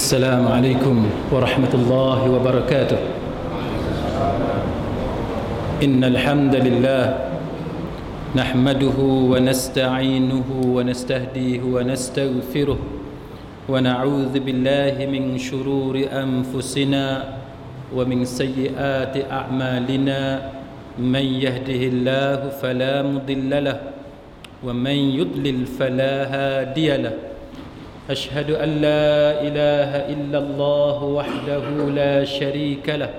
السلام عليكم ورحمة الله وبركاته. إن الحمد لله نحمده ونستعينه ونستهديه ونستغفره ونعوذ بالله من شرور أنفسنا ومن سيئات أعمالنا. من يهده الله فلا مضل له ومن يضلل فلا هادي له. أشهد أن لا إله إلا الله وحده لا شريك له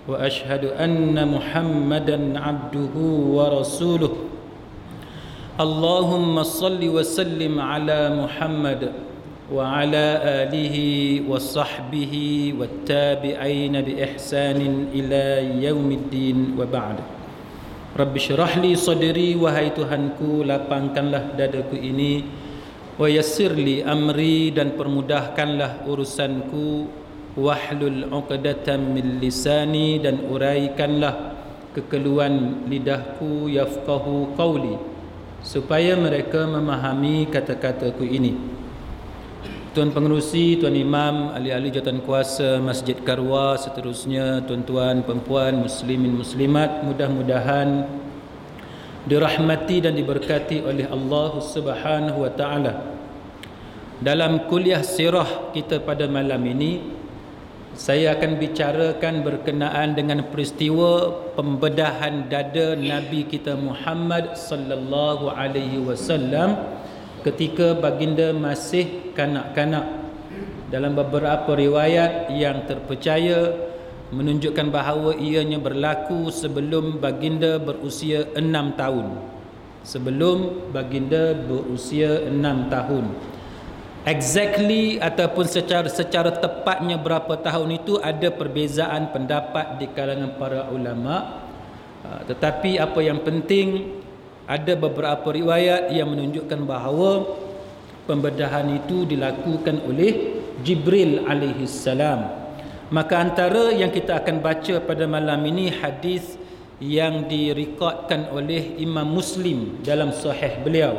وأشهد أن محمدا عبده ورسوله. اللهم صل وسلم على محمد وعلى آله وصحبه والتابعين بإحسان إلى يوم الدين وبعد. Rabbi syurah li sadri, wahai Tuhanku, lapangkanlah dadaku ini, wa yassirli amri, dan permudahkanlah urusanku, wahlul 'uqdatam min lisani, dan uraikanlah kekeluhan lidahku, yafqahu qawli, supaya mereka memahami kata-kataku ini. Tuan Pengerusi, Tuan Imam, ahli-ahli jawatan kuasa Masjid Karwa, seterusnya tuan-tuan, perempuan, muslimin, muslimat, mudah-mudahan dirahmati dan diberkati oleh Allah Subhanahu wa taala. Dalam kuliah sirah kita pada malam ini, saya akan bicarakan berkenaan dengan peristiwa pembedahan dada Nabi kita Muhammad sallallahu alaihi wasallam ketika baginda masih kanak-kanak. Dalam beberapa riwayat yang terpercaya menunjukkan bahawa ianya berlaku sebelum baginda berusia 6 tahun. Sebelum baginda berusia 6 tahun. Exactly ataupun secara tepatnya berapa tahun itu ada perbezaan pendapat di kalangan para ulama. Tetapi apa yang penting, ada beberapa riwayat yang menunjukkan bahawa pembedahan itu dilakukan oleh Jibril alaihi salam. Maka antara yang kita akan baca pada malam ini hadis yang direkodkan oleh Imam Muslim dalam sahih beliau.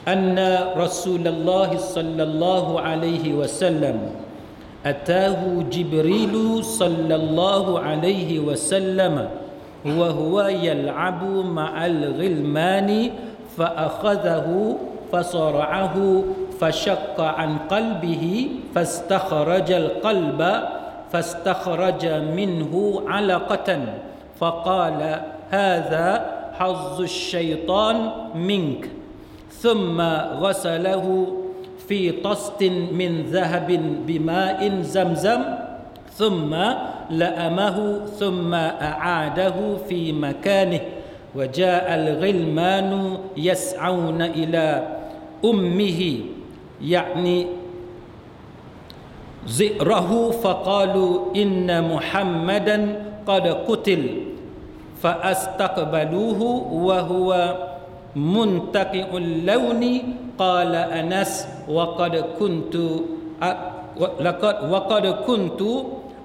Anna Rasulullah sallallahu alaihi wasallam atahu Jibril sallallahu alaihi wasallam wa huwa yal'abu ma'al ghilmani fa akhadhahu fasara'ahu fashaqqa an qalbihi fastakhrajal qalba fastakhraja minhu 'alaqatan faqala hadha hazzu syaitan mink thumma ghasalahu fi tastin min dhahabin bima'in zamzam thumma la'amahu thumma a'adahu fi makanih wa ja'al ghilmanu yas'auna ila ummihi ya'ni zi'rahu faqalu inna muhammadan qad qutil fa astaqbaluhu wa huwa muntaqi'ul lawni qala Anas wa qad kuntu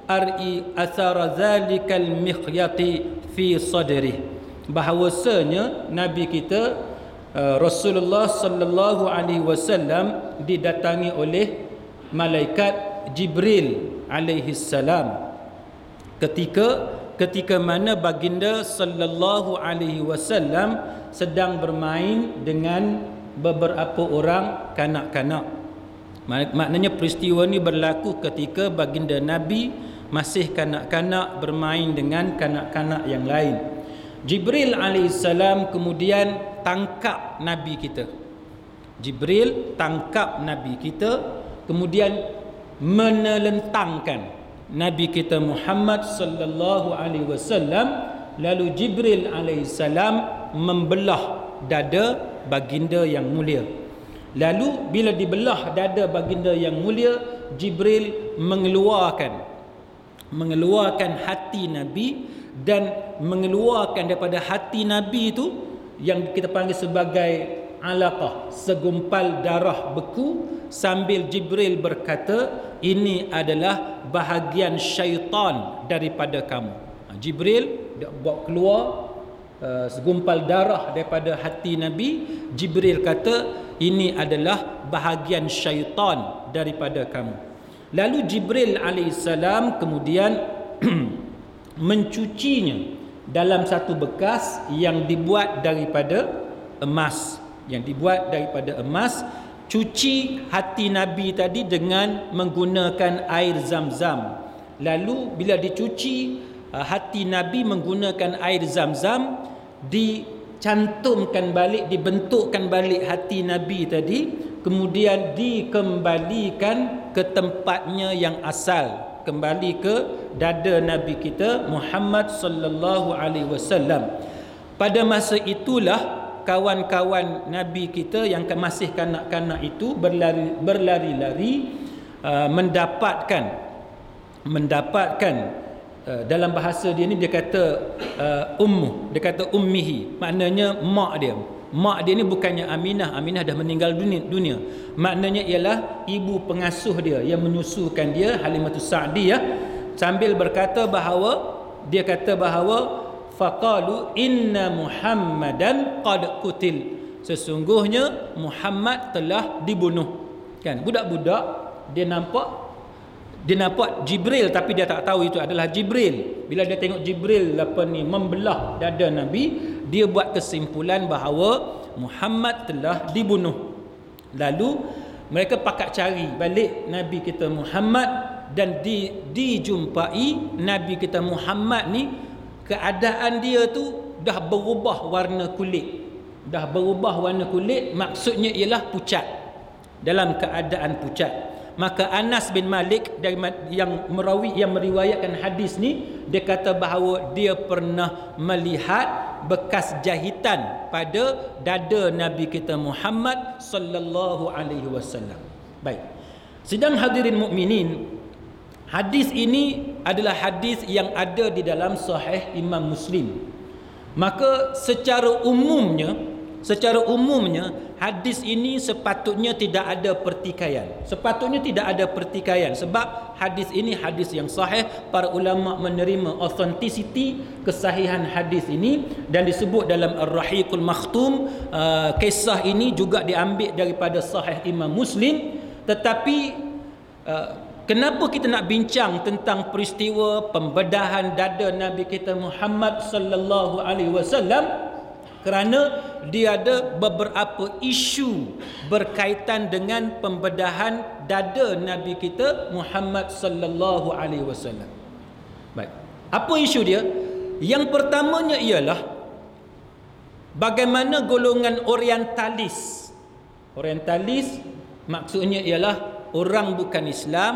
ar'i athara zalikal mikhyati fi sadri. Bahawasanya Nabi kita Rasulullah sallallahu alaihi wasallam didatangi oleh malaikat Jibril alaihi salam ketika mana baginda sallallahu alaihi wasallam sedang bermain dengan beberapa orang kanak-kanak. Maknanya peristiwa ini berlaku ketika baginda Nabi masih kanak-kanak bermain dengan kanak-kanak yang lain. Jibril alaihissalam kemudian tangkap Nabi kita. Jibril tangkap Nabi kita, kemudian menelentangkan Nabi kita Muhammad sallallahu alaihi wasallam. Lalu Jibril alaihissalam membelah dada baginda yang mulia. Lalu bila dibelah dada baginda yang mulia, Jibril mengeluarkan hati Nabi, dan mengeluarkan daripada hati Nabi itu yang kita panggil sebagai alaqah, segumpal darah beku, sambil Jibril berkata, ini adalah bahagian syaitan daripada kamu. Jibril bawa keluar segumpal darah daripada hati Nabi. Jibril kata, ini adalah bahagian syaitan daripada kamu. Lalu Jibril alaihissalam kemudian mencucinya dalam satu bekas yang dibuat daripada emas. Cuci hati Nabi tadi dengan menggunakan air Zam-Zam. Lalu bila dicuci hati Nabi menggunakan air Zam-Zam, dicantumkan balik, dibentukkan balik hati Nabi tadi, kemudian dikembalikan ke tempatnya yang asal, kembali ke dada Nabi kita Muhammad sallallahu alaihi wasallam. Pada masa itulah kawan-kawan Nabi kita yang masih kanak-kanak itu berlari-lari mendapatkan dalam bahasa dia ni dia kata dia kata ummihi, maknanya mak dia. Mak dia ni bukannya Aminah dah meninggal dunia. Maknanya ialah ibu pengasuh dia yang menyusukan dia, Halimatus Sa'diyah, sambil berkata bahawa faqalu inna Muhammadan qad qutil, sesungguhnya Muhammad telah dibunuh. Kan budak-budak dia nampak Jibril, tapi dia tak tahu itu adalah Jibril. Bila dia tengok Jibril membelah dada Nabi, dia buat kesimpulan bahawa Muhammad telah dibunuh. Lalu mereka pakat cari balik Nabi kita Muhammad, dan dijumpai Nabi kita Muhammad ni keadaan dia tu dah berubah warna kulit. Maksudnya ialah pucat, dalam keadaan pucat. Maka Anas bin Malik yang meriwayatkan hadis ni, dia kata bahawa dia pernah melihat bekas jahitan pada dada Nabi kita Muhammad sallallahu alaihi wasallam. Baik. Sidang hadirin mukminin, hadis ini adalah hadis yang ada di dalam Sahih Imam Muslim. Maka secara umumnya hadis ini sepatutnya tidak ada pertikaian. Sebab hadis ini hadis yang sahih. Para ulama menerima authenticity, kesahihan hadis ini, dan disebut dalam Ar-Rahiqul Makhtum. Kisah ini juga diambil daripada Sahih Imam Muslim. Tetapi kenapa kita nak bincang tentang peristiwa pembedahan dada Nabi kita Muhammad sallallahu alaihi wasallam? Kerana dia ada beberapa isu berkaitan dengan pembedahan dada Nabi kita Muhammad sallallahu alaihi wasallam. Baik. Apa isu dia? Yang pertamanya ialah bagaimana golongan orientalis. Orientalis maksudnya ialah orang bukan Islam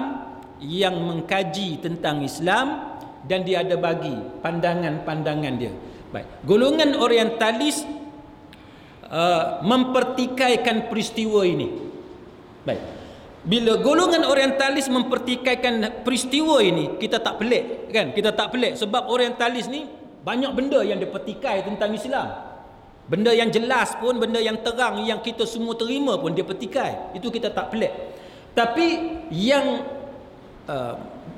yang mengkaji tentang Islam, dan dia ada bagi pandangan-pandangan dia. Baik. Golongan orientalis mempertikaikan peristiwa ini. Baik. Bila golongan orientalis mempertikaikan peristiwa ini, kita tak pelik, kan? Kita tak pelik sebab orientalis ni banyak benda yang dipertikai tentang Islam. Benda yang jelas pun, benda yang terang yang kita semua terima pun dia pertikai. Itu kita tak pelik. Tapi yang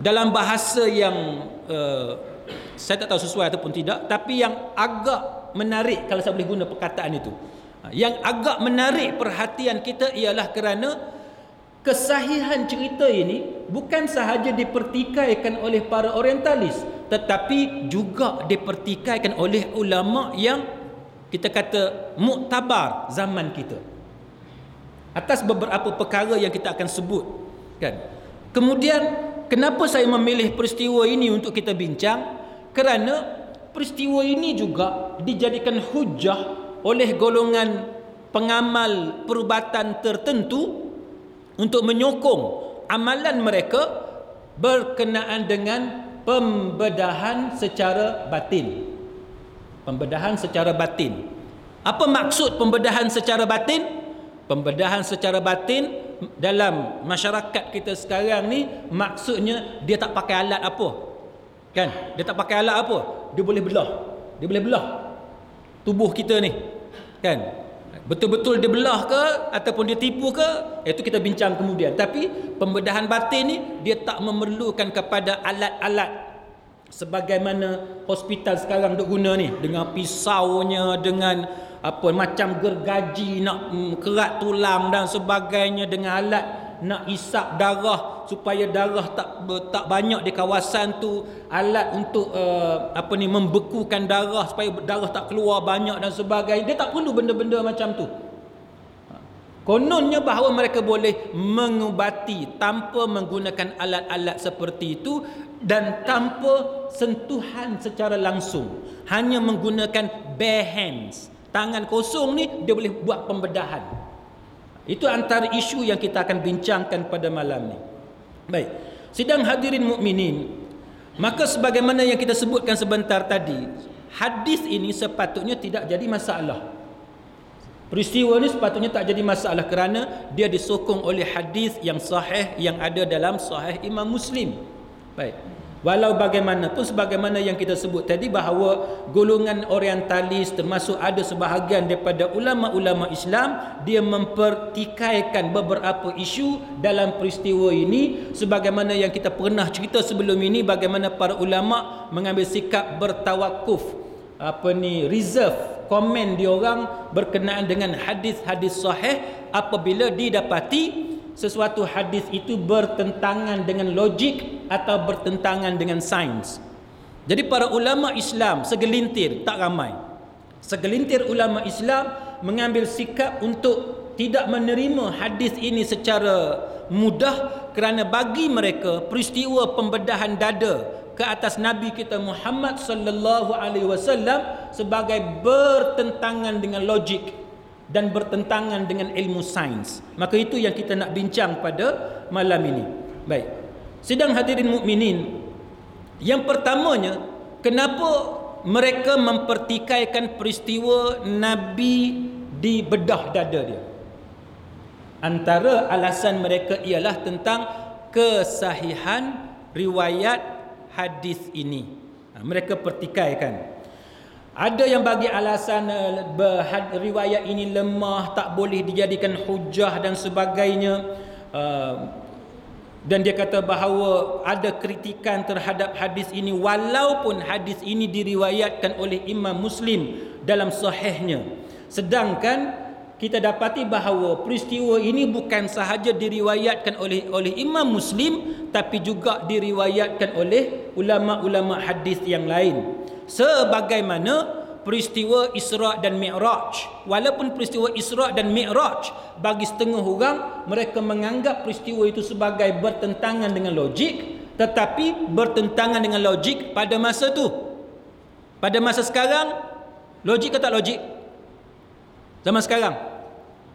dalam bahasa yang saya tak tahu sesuai ataupun tidak, tapi yang agak menarik, kalau saya boleh guna perkataan itu, yang agak menarik perhatian kita ialah kerana kesahihan cerita ini bukan sahaja dipertikaikan oleh para orientalis, tetapi juga dipertikaikan oleh ulama yang kita kata muktabar zaman kita, atas beberapa perkara yang kita akan sebut, kan? Kemudian kenapa saya memilih peristiwa ini untuk kita bincang? Kerana peristiwa ini juga dijadikan hujah oleh golongan pengamal perubatan tertentu untuk menyokong amalan mereka berkenaan dengan pembedahan secara batin. Pembedahan secara batin. Apa maksud pembedahan secara batin? Pembedahan secara batin dalam masyarakat kita sekarang ni maksudnya dia tak pakai alat apa. Kan? Dia tak pakai alat apa? Dia boleh belah. Dia boleh belah tubuh kita ni. Kan? Betul-betul dia belah ke ataupun dia tipu ke, itu kita bincang kemudian. Tapi pembedahan batin ni dia tak memerlukan kepada alat-alat sebagaimana hospital sekarang duk guna ni, dengan pisaunya, dengan apa macam gergaji nak kerat tulang dan sebagainya, dengan alat nak isap darah supaya darah tak banyak di kawasan tu, alat untuk membekukan darah supaya darah tak keluar banyak dan sebagainya. Dia tak perlu benda-benda macam tu. Kononnya bahawa mereka boleh mengubati tanpa menggunakan alat-alat seperti itu dan tanpa sentuhan secara langsung, hanya menggunakan bare hands, tangan kosong ni dia boleh buat pembedahan. Itu antara isu yang kita akan bincangkan pada malam ni. Baik, sidang hadirin mukminin, maka sebagaimana yang kita sebutkan sebentar tadi, hadis ini sepatutnya tidak jadi masalah. Peristiwa ni sepatutnya tak jadi masalah kerana dia disokong oleh hadis yang sahih yang ada dalam Sahih Imam Muslim. Baik. Walau bagaimanapun, sebagaimana yang kita sebut tadi bahawa golongan orientalis termasuk ada sebahagian daripada ulama-ulama Islam, dia mempertikaikan beberapa isu dalam peristiwa ini, sebagaimana yang kita pernah cerita sebelum ini bagaimana para ulama mengambil sikap bertawakuf, reserve komen diorang berkenaan dengan hadis-hadis sahih apabila didapati sesuatu hadis itu bertentangan dengan logik atau bertentangan dengan sains. Jadi para ulama Islam segelintir, tak ramai, segelintir ulama Islam mengambil sikap untuk tidak menerima hadis ini secara mudah kerana bagi mereka peristiwa pembedahan dada ke atas Nabi kita Muhammad sallallahu alaihi wasallam sebagai bertentangan dengan logik dan bertentangan dengan ilmu sains. Maka itu yang kita nak bincang pada malam ini. Baik. Sidang hadirin mukminin, yang pertamanya, kenapa mereka mempertikaikan peristiwa Nabi dibedah dada dia? Antara alasan mereka ialah tentang kesahihan riwayat hadis ini. Mereka pertikaikan. Ada yang bagi alasan riwayat ini lemah, tak boleh dijadikan hujah dan sebagainya. Dan dia kata bahawa ada kritikan terhadap hadis ini walaupun hadis ini diriwayatkan oleh Imam Muslim dalam sahihnya. Sedangkan kita dapati bahawa peristiwa ini bukan sahaja diriwayatkan oleh Imam Muslim, tapi juga diriwayatkan oleh ulama-ulama hadis yang lain. Sebagaimana peristiwa Isra' dan Mi'raj. Walaupun peristiwa Isra' dan Mi'raj bagi setengah orang mereka menganggap peristiwa itu sebagai bertentangan dengan logik, tetapi bertentangan dengan logik pada masa tu. Pada masa sekarang, logik ke tak logik? Zaman sekarang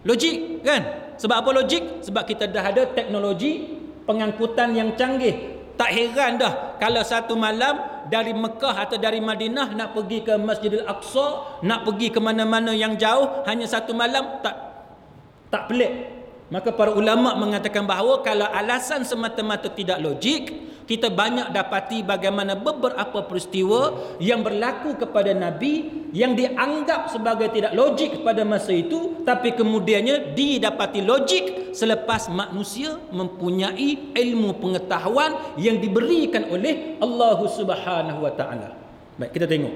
logik kan? Sebab apa logik? Sebab kita dah ada teknologi pengangkutan yang canggih. Tak heran dah kalau satu malam dari Mekah atau dari Madinah nak pergi ke Masjidil Aqsa, nak pergi ke mana-mana yang jauh hanya satu malam, tak pelik. Maka para ulama mengatakan bahawa kalau alasan semata-mata tidak logik, kita banyak dapati bagaimana beberapa peristiwa yang berlaku kepada Nabi yang dianggap sebagai tidak logik pada masa itu, tapi kemudiannya didapati logik selepas manusia mempunyai ilmu pengetahuan yang diberikan oleh Allah Subhanahu wa taala. Baik, kita tengok.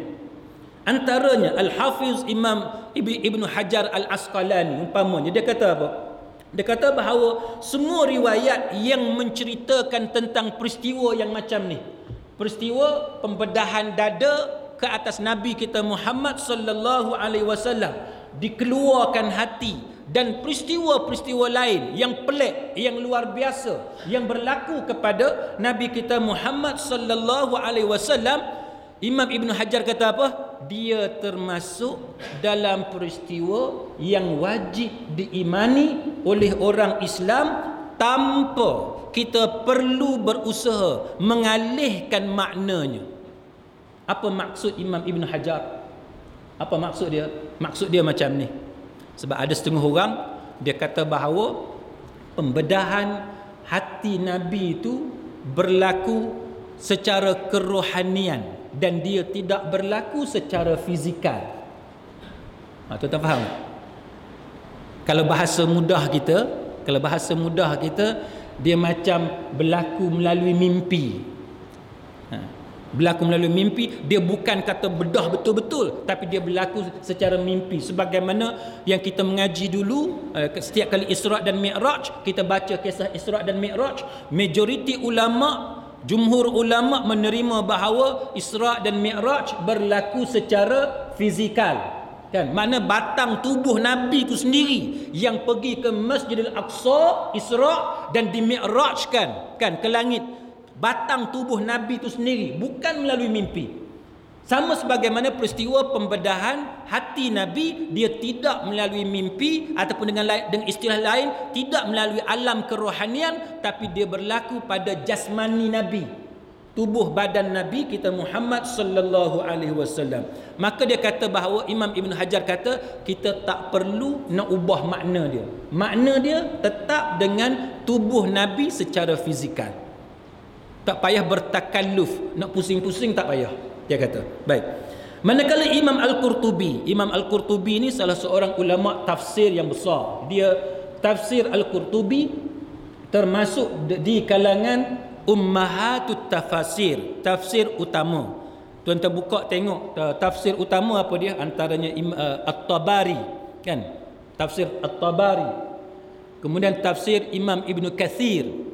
Antaranya Al-Hafiz Imam Ibn Hajar Al-Asqalani umpamanya, dia kata apa? Dia kata bahawa semua riwayat yang menceritakan tentang peristiwa yang macam ni, peristiwa pembedahan dada ke atas Nabi kita Muhammad sallallahu alaihi wasallam, dikeluarkan hati, dan peristiwa-peristiwa lain yang pelik, yang luar biasa yang berlaku kepada Nabi kita Muhammad sallallahu alaihi wasallam, Imam Ibn Hajar kata apa? Dia termasuk dalam peristiwa yang wajib diimani oleh orang Islam tanpa kita perlu berusaha mengalihkan maknanya. Apa maksud Imam Ibn Hajar? Apa maksud dia? Maksud dia macam ni. Sebab ada setengah orang dia kata bahawa pembedahan hati Nabi itu berlaku secara kerohanian dan dia tidak berlaku secara fizikal. Tuan-tuan faham? Kalau bahasa mudah kita, dia macam berlaku melalui mimpi. Berlaku melalui mimpi. Dia bukan kata bedah betul-betul, tapi dia berlaku secara mimpi. Sebagaimana yang kita mengaji dulu, setiap kali Isra' dan Mi'raj, kita baca kisah Isra' dan Mi'raj, majoriti ulama', jumhur ulama' menerima bahawa Isra' dan Mi'raj berlaku secara fizikal. Kan? Mana batang tubuh Nabi itu sendiri yang pergi ke Masjidil Aqsa, Isra' dan dimi'rajkan kan ke langit. Batang tubuh Nabi itu sendiri, bukan melalui mimpi. Sama sebagaimana peristiwa pembedahan hati Nabi, dia tidak melalui mimpi, ataupun dengan istilah lain, tidak melalui alam kerohanian, tapi dia berlaku pada jasmani Nabi, tubuh badan Nabi kita Muhammad sallallahu alaihi wasallam. Maka dia kata bahawa Imam Ibn Hajar kata kita tak perlu nak ubah makna dia. Makna dia tetap dengan tubuh Nabi secara fizikal. Tak payah bertakalluf, nak pusing-pusing tak payah, dia kata. Baik. Manakala Imam Al-Qurtubi ni salah seorang ulama tafsir yang besar. Dia tafsir Al-Qurtubi termasuk di kalangan ummahatut tafasir, tafsir utama. Tuan-tuan buka tengok tafsir utama apa dia, antaranya At-Tabari kan, tafsir At-Tabari. Kemudian tafsir Imam Ibn Kathir.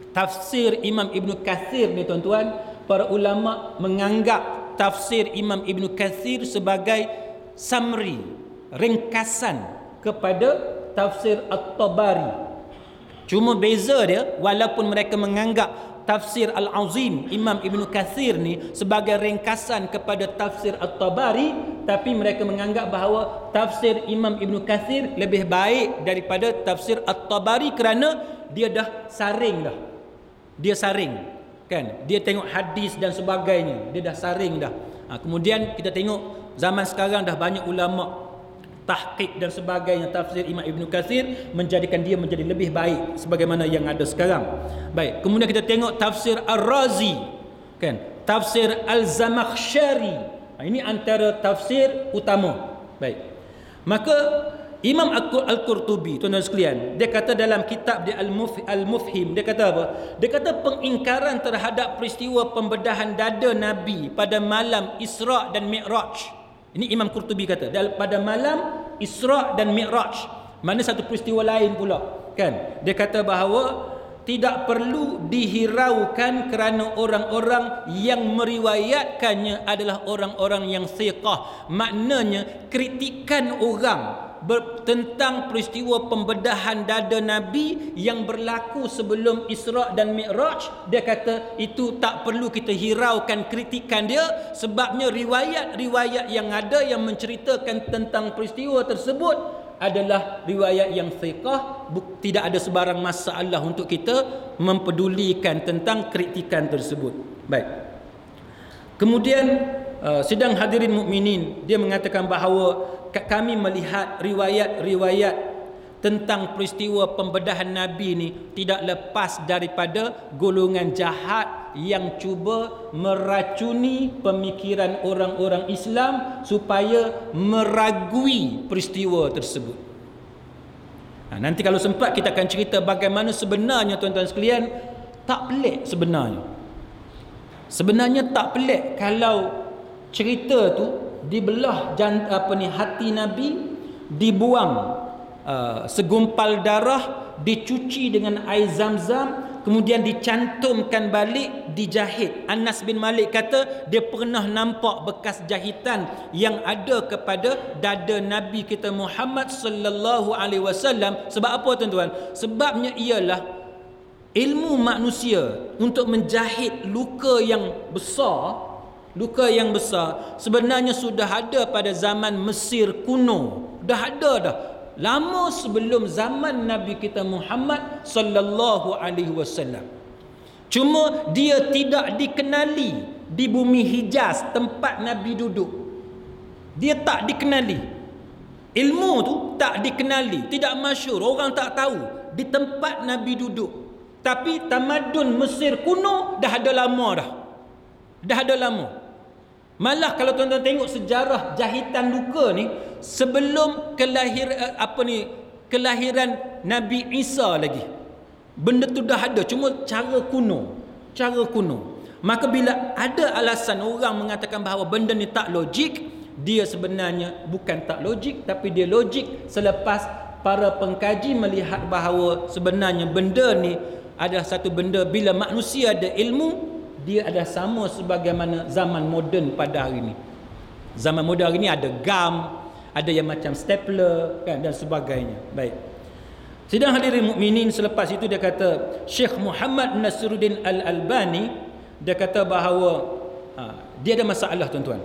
Tafsir Imam Ibn Kathir ni tuan-tuan, para ulama menganggap tafsir Imam Ibn Kathir sebagai summary, ringkasan kepada tafsir At-Tabari. Cuma beza dia, walaupun mereka menganggap tafsir Al-Azim Imam Ibn Kathir ni sebagai ringkasan kepada tafsir At-Tabari, tapi mereka menganggap bahawa tafsir Imam Ibn Kathir lebih baik daripada tafsir At-Tabari kerana dia dah saring dah. Dia saring kan, dia tengok hadis dan sebagainya, dia dah saring dah. Kemudian kita tengok zaman sekarang dah banyak ulama tahqiq dan sebagainya tafsir Imam Ibn Kathir, menjadikan dia menjadi lebih baik sebagaimana yang ada sekarang. Baik, kemudian kita tengok tafsir Ar-Razi kan, tafsir Al-Zamakhsyari. Ini antara tafsir utama. Baik, maka Imam Al-Qurtubi, tuan-tuan sekalian, dia kata dalam kitab dia Al-Mufhim, dia kata apa? Dia kata pengingkaran terhadap peristiwa pembedahan dada Nabi pada malam Isra' dan Mi'raj. Ini Imam Qurtubi kata, pada malam Isra' dan Mi'raj. Mana satu peristiwa lain pula, kan? Dia kata bahawa tidak perlu dihiraukan kerana orang-orang yang meriwayatkannya adalah orang-orang yang thiqah. Maknanya kritikan orang tentang peristiwa pembedahan dada Nabi yang berlaku sebelum Isra' dan Mi'raj, dia kata itu tak perlu kita hiraukan kritikan dia, sebabnya riwayat-riwayat yang ada yang menceritakan tentang peristiwa tersebut adalah riwayat yang thiqah. Tidak ada sebarang masalah untuk kita mempedulikan tentang kritikan tersebut. Baik. Kemudian sidang hadirin mukminin, dia mengatakan bahawa kami melihat riwayat-riwayat tentang peristiwa pembedahan Nabi ni tidak lepas daripada golongan jahat yang cuba meracuni pemikiran orang-orang Islam supaya meragui peristiwa tersebut. Nanti kalau sempat kita akan cerita bagaimana sebenarnya tuan-tuan sekalian, tak pelik sebenarnya. Sebenarnya tak pelik kalau cerita tu dibelah hati Nabi, dibuang segumpal darah, dicuci dengan air Zam-Zam, kemudian dicantumkan balik, dijahit. Anas bin Malik kata dia pernah nampak bekas jahitan yang ada kepada dada Nabi kita Muhammad sallallahu alaihi wasallam. Sebab apa tuan-tuan? Sebabnya ialah ilmu manusia untuk menjahit luka yang besar sebenarnya sudah ada pada zaman Mesir kuno. Dah ada dah. Lama sebelum zaman Nabi kita Muhammad sallallahu alaihi wasallam. Cuma dia tidak dikenali di bumi Hijaz tempat Nabi duduk. Dia tak dikenali. Ilmu tu tak dikenali, tidak masyhur, orang tak tahu di tempat Nabi duduk. Tapi tamadun Mesir kuno dah ada lama dah. Dah ada lama. Malah kalau tuan-tuan tengok sejarah jahitan luka ni sebelum kelahiran Nabi Isa lagi. Benda tu dah ada, cuma cara kuno. Maka bila ada alasan orang mengatakan bahawa benda ni tak logik, dia sebenarnya bukan tak logik, tapi dia logik selepas para pengkaji melihat bahawa sebenarnya benda ni adalah satu benda, bila manusia ada ilmu, dia adalah sama sebagaimana zaman moden pada hari ini. Zaman moden hari ini ada gam, ada yang macam stapler kan, dan sebagainya. Baik. Sidang hadirin mukminin, selepas itu dia kata Syekh Muhammad Nasiruddin Al-Albani, dia kata bahawa dia ada masalah tuan-tuan.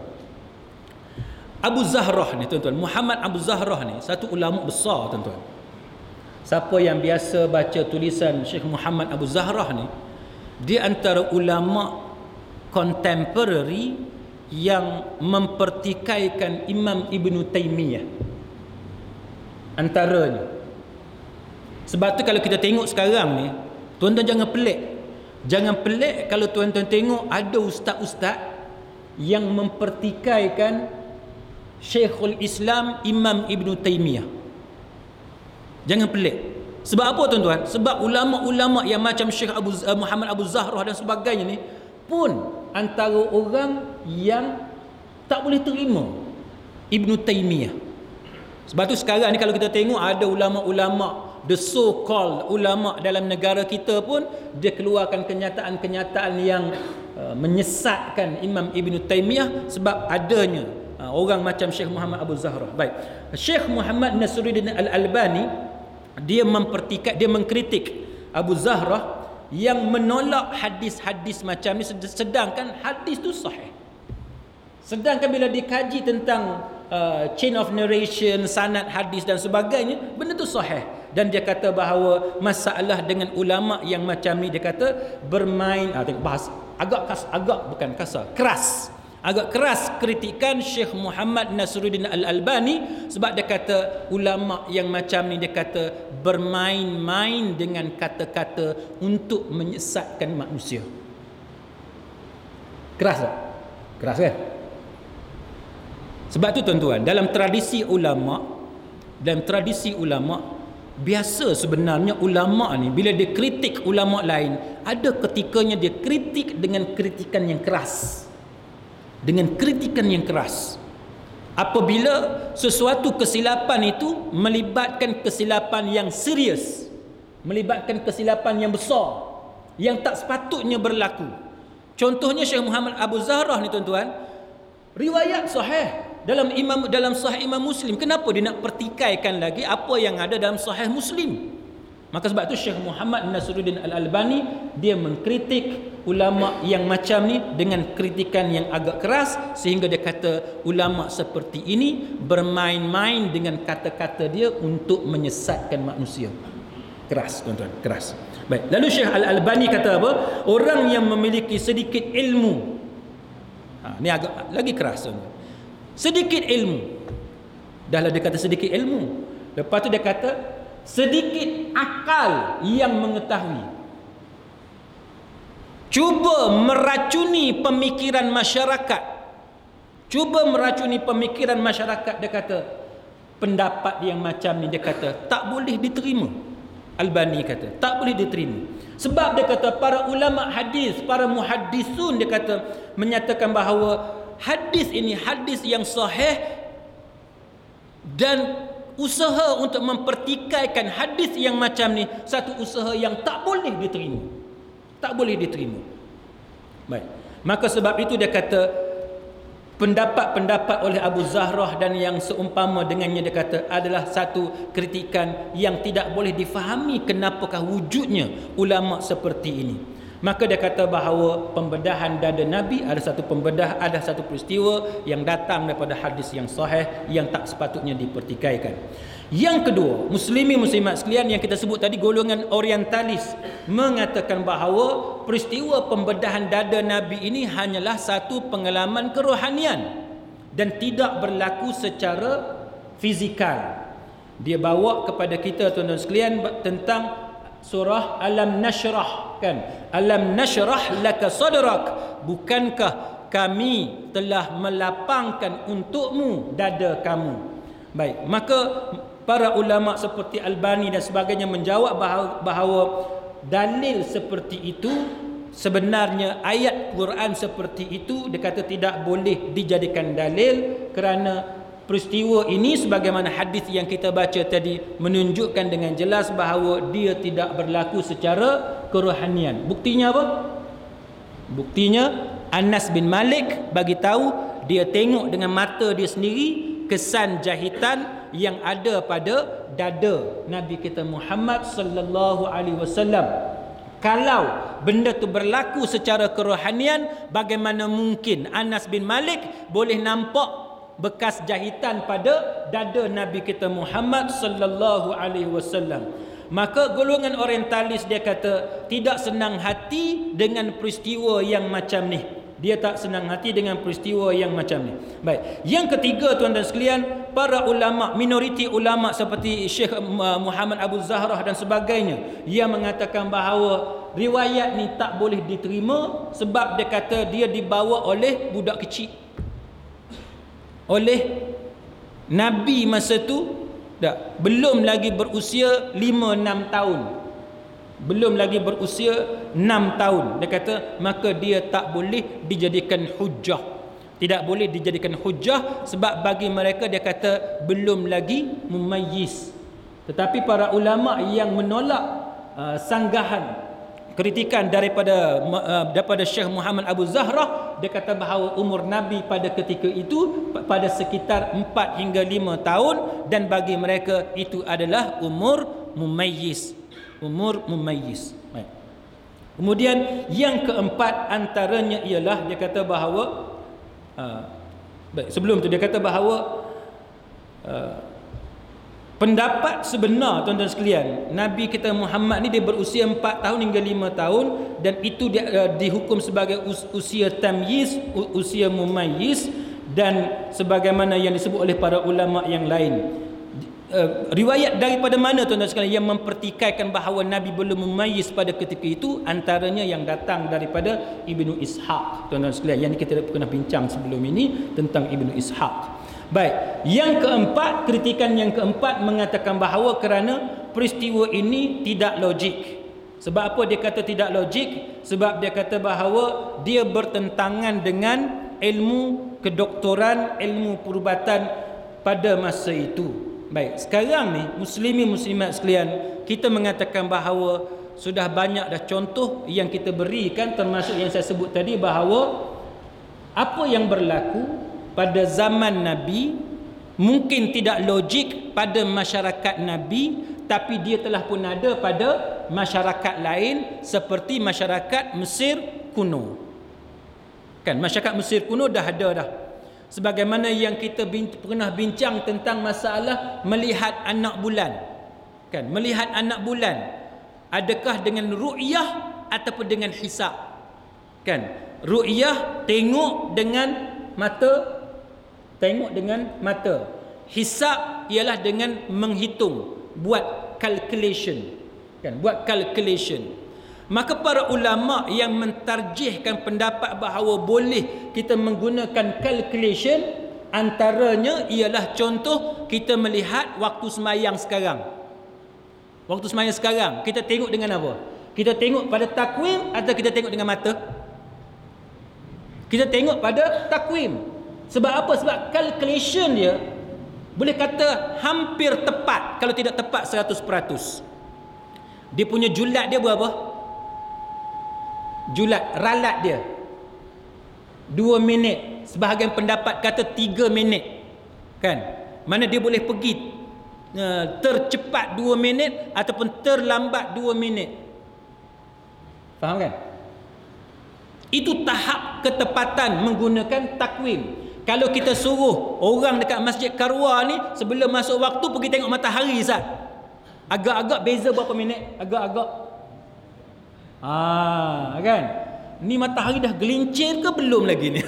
Abu Zahrah ni tuan-tuan, Muhammad Abu Zahrah ni satu ulama besar tuan-tuan. Siapa yang biasa baca tulisan Syekh Muhammad Abu Zahrah ni, dia antara ulama contemporary yang mempertikaikan Imam Ibn Taymiyah antaranya. Sebab tu kalau kita tengok sekarang ni, tuan-tuan jangan pelik. Jangan pelik kalau tuan-tuan tengok ada ustaz-ustaz yang mempertikaikan Syekhul Islam Imam Ibn Taymiyah. Jangan pelik. Sebab apa tuan-tuan? Sebab ulama-ulama yang macam Syekh Muhammad Abu Zahrah dan sebagainya ni pun antara orang yang tak boleh terima Ibn Taymiyah. Sebab tu sekarang ni kalau kita tengok ada ulama-ulama, the so called ulama dalam negara kita pun, dia keluarkan kenyataan-kenyataan yang menyesatkan Imam Ibn Taymiyah sebab adanya orang macam Syekh Muhammad Abu Zahrah. Baik, Syekh Muhammad Nasiruddin Al-Albani dia mengkritik Abu Zahrah yang menolak hadis-hadis macam ni, sedangkan hadis tu sahih. Sedangkan bila dikaji tentang chain of narration, sanad hadis dan sebagainya, benda tu sahih. Dan dia kata bahawa masalah dengan ulama yang macam ni, dia kata bermain tengok bahas agak keras kritikan Syekh Muhammad Nasiruddin Al-Albani, sebab dia kata ulama yang macam ni, dia kata bermain-main dengan kata-kata untuk menyesatkan manusia. Keras tak? Keras kan? Sebab tu tuan-tuan, dalam tradisi ulama, biasa sebenarnya ulama ni bila dia kritik ulama lain, ada ketikanya dia kritik dengan kritikan yang keras. Apabila sesuatu kesilapan itu melibatkan kesilapan yang serius, melibatkan kesilapan yang besar, yang tak sepatutnya berlaku. Contohnya Syekh Muhammad Abu Zahrah ni tuan-tuan, riwayat sahih dalam Sahih Imam Muslim. Kenapa dia nak pertikaikan lagi apa yang ada dalam Sahih Muslim? Maka sebab tu Syekh Muhammad Nasiruddin Al-Albani dia mengkritik ulama yang macam ni dengan kritikan yang agak keras, sehingga dia kata ulama seperti ini bermain-main dengan kata-kata dia untuk menyesatkan manusia. Keras tuan-tuan, keras. Baik, lalu Syekh Al-Albani kata apa? Orang yang memiliki sedikit ilmu, ni agak lagi keras tuan-tuan. Sedikit ilmu. Dahlah dia kata sedikit ilmu, lepas tu dia kata sedikit akal yang mengetahui. Cuba meracuni pemikiran masyarakat. Dia kata pendapat yang macam ni, dia kata tak boleh diterima. Albani kata tak boleh diterima. Sebab dia kata para ulama hadis, para muhaddisun, dia kata menyatakan bahawa hadis ini hadis yang sahih, dan usaha untuk mempertikaikan hadis yang macam ni satu usaha yang tak boleh diterima. Baik, maka sebab itu dia kata pendapat-pendapat oleh Abu Zahrah dan yang seumpama dengannya, dia kata adalah satu kritikan yang tidak boleh difahami kenapakah wujudnya ulama seperti ini. Maka dia kata bahawa pembedahan dada Nabi ada satu peristiwa yang datang daripada hadis yang sahih yang tak sepatutnya dipertikaikan. Yang kedua, muslimin-muslimat sekalian, yang kita sebut tadi golongan orientalis mengatakan bahawa peristiwa pembedahan dada Nabi ini hanyalah satu pengalaman kerohanian dan tidak berlaku secara fizikal. Dia bawa kepada kita tuan-tuan sekalian tentang surah Alam Nashrah, kan? Alam nashrah laka sadrak, bukankah kami telah melapangkan untukmu dada kamu. Baik, maka para ulama seperti Albani dan sebagainya menjawab bahawa dalil seperti itu sebenarnya ayat Quran seperti itu dia kata tidak boleh dijadikan dalil, kerana peristiwa ini sebagaimana hadis yang kita baca tadi menunjukkan dengan jelas bahawa dia tidak berlaku secara kerohanian. Buktinya apa? Buktinya Anas bin Malik bagi tahu dia tengok dengan mata dia sendiri kesan jahitan yang ada pada dada Nabi kita Muhammad sallallahu alaihi wasallam. Kalau benda tu berlaku secara kerohanian, bagaimana mungkin Anas bin Malik boleh nampak bekas jahitan pada dada Nabi kita Muhammad sallallahu alaihi wasallam? Maka golongan orientalis dia kata tidak senang hati dengan peristiwa yang macam ni. Dia tak senang hati dengan peristiwa yang macam ni. Baik. Yang ketiga tuan-tuan sekalian, para ulama, minoriti ulama seperti Syekh Muhammad Abu Zahrah dan sebagainya yang mengatakan bahawa riwayat ni tak boleh diterima sebab dia kata dia dibawa oleh budak kecil. Oleh Nabi masa tu belum lagi berusia 5-6 tahun. Belum lagi berusia 6 tahun. Dia kata maka dia tak boleh dijadikan hujjah. Tidak boleh dijadikan hujjah sebab bagi mereka dia kata belum lagi mumayyiz. Tetapi para ulama yang menolak sanggahan kritikan daripada Syekh Muhammad Abu Zahrah, dia kata bahawa umur Nabi pada ketika itu pada sekitar 4 hingga 5 tahun dan bagi mereka itu adalah umur mumayyiz. Umur mumayyiz. Baik. Kemudian yang keempat antaranya ialah dia kata bahawa baik, sebelum tu dia kata bahawa pendapat sebenar tuan-tuan sekalian, Nabi kita Muhammad ni dia berusia 4 tahun hingga 5 tahun dan itu dia dihukum sebagai usia tamyiz, usia mumayyiz, dan sebagaimana yang disebut oleh para ulama yang lain. Riwayat daripada mana tuan-tuan sekalian yang mempertikaikan bahawa Nabi belum mumayyiz pada ketika itu? Antaranya yang datang daripada Ibnu Ishaq tuan-tuan sekalian, yang kita pernah bincang sebelum ini tentang Ibnu Ishaq. Baik, yang keempat, kritikan yang keempat mengatakan bahawa kerana peristiwa ini tidak logik. Sebab apa dia kata tidak logik? Sebab dia kata bahawa dia bertentangan dengan ilmu kedoktoran, ilmu perubatan pada masa itu. Baik, sekarang ni muslimin muslimat sekalian, kita mengatakan bahawa sudah banyak dah contoh yang kita berikan, termasuk yang saya sebut tadi bahawa apa yang berlaku pada zaman Nabi mungkin tidak logik pada masyarakat Nabi, tapi dia telah pun ada pada masyarakat lain seperti masyarakat Mesir kuno. Kan masyarakat Mesir kuno dah ada dah. Sebagaimana yang kita pernah bincang tentang masalah melihat anak bulan. Kan, melihat anak bulan adakah dengan ru'yah ataupun dengan hisab? Kan, ru'yah tengok dengan mata, tengok dengan mata. Hisab ialah dengan menghitung, buat calculation. Kan, buat calculation. Maka para ulama yang mentarjihkan pendapat bahawa boleh kita menggunakan calculation, antaranya ialah contoh kita melihat waktu semayang sekarang. Waktu semayang sekarang kita tengok dengan apa? Kita tengok pada takwim atau kita tengok dengan mata? Kita tengok pada takwim. Sebab apa? Sebab calculation dia boleh kata hampir tepat, kalau tidak tepat 100%. Dia punya julat dia berapa? Julat, ralat dia 2 minit. Sebahagian pendapat kata 3 minit. Kan? Mana dia boleh pergi tercepat 2 minit ataupun terlambat 2 minit. Faham kan? Itu tahap ketepatan menggunakan takwim. Kalau kita suruh orang dekat Masjid Karwa ni sebelum masuk waktu pergi tengok matahari Ustaz, agak-agak beza berapa minit? Agak-agak kan? Ni matahari dah gelincir ke belum lagi ni?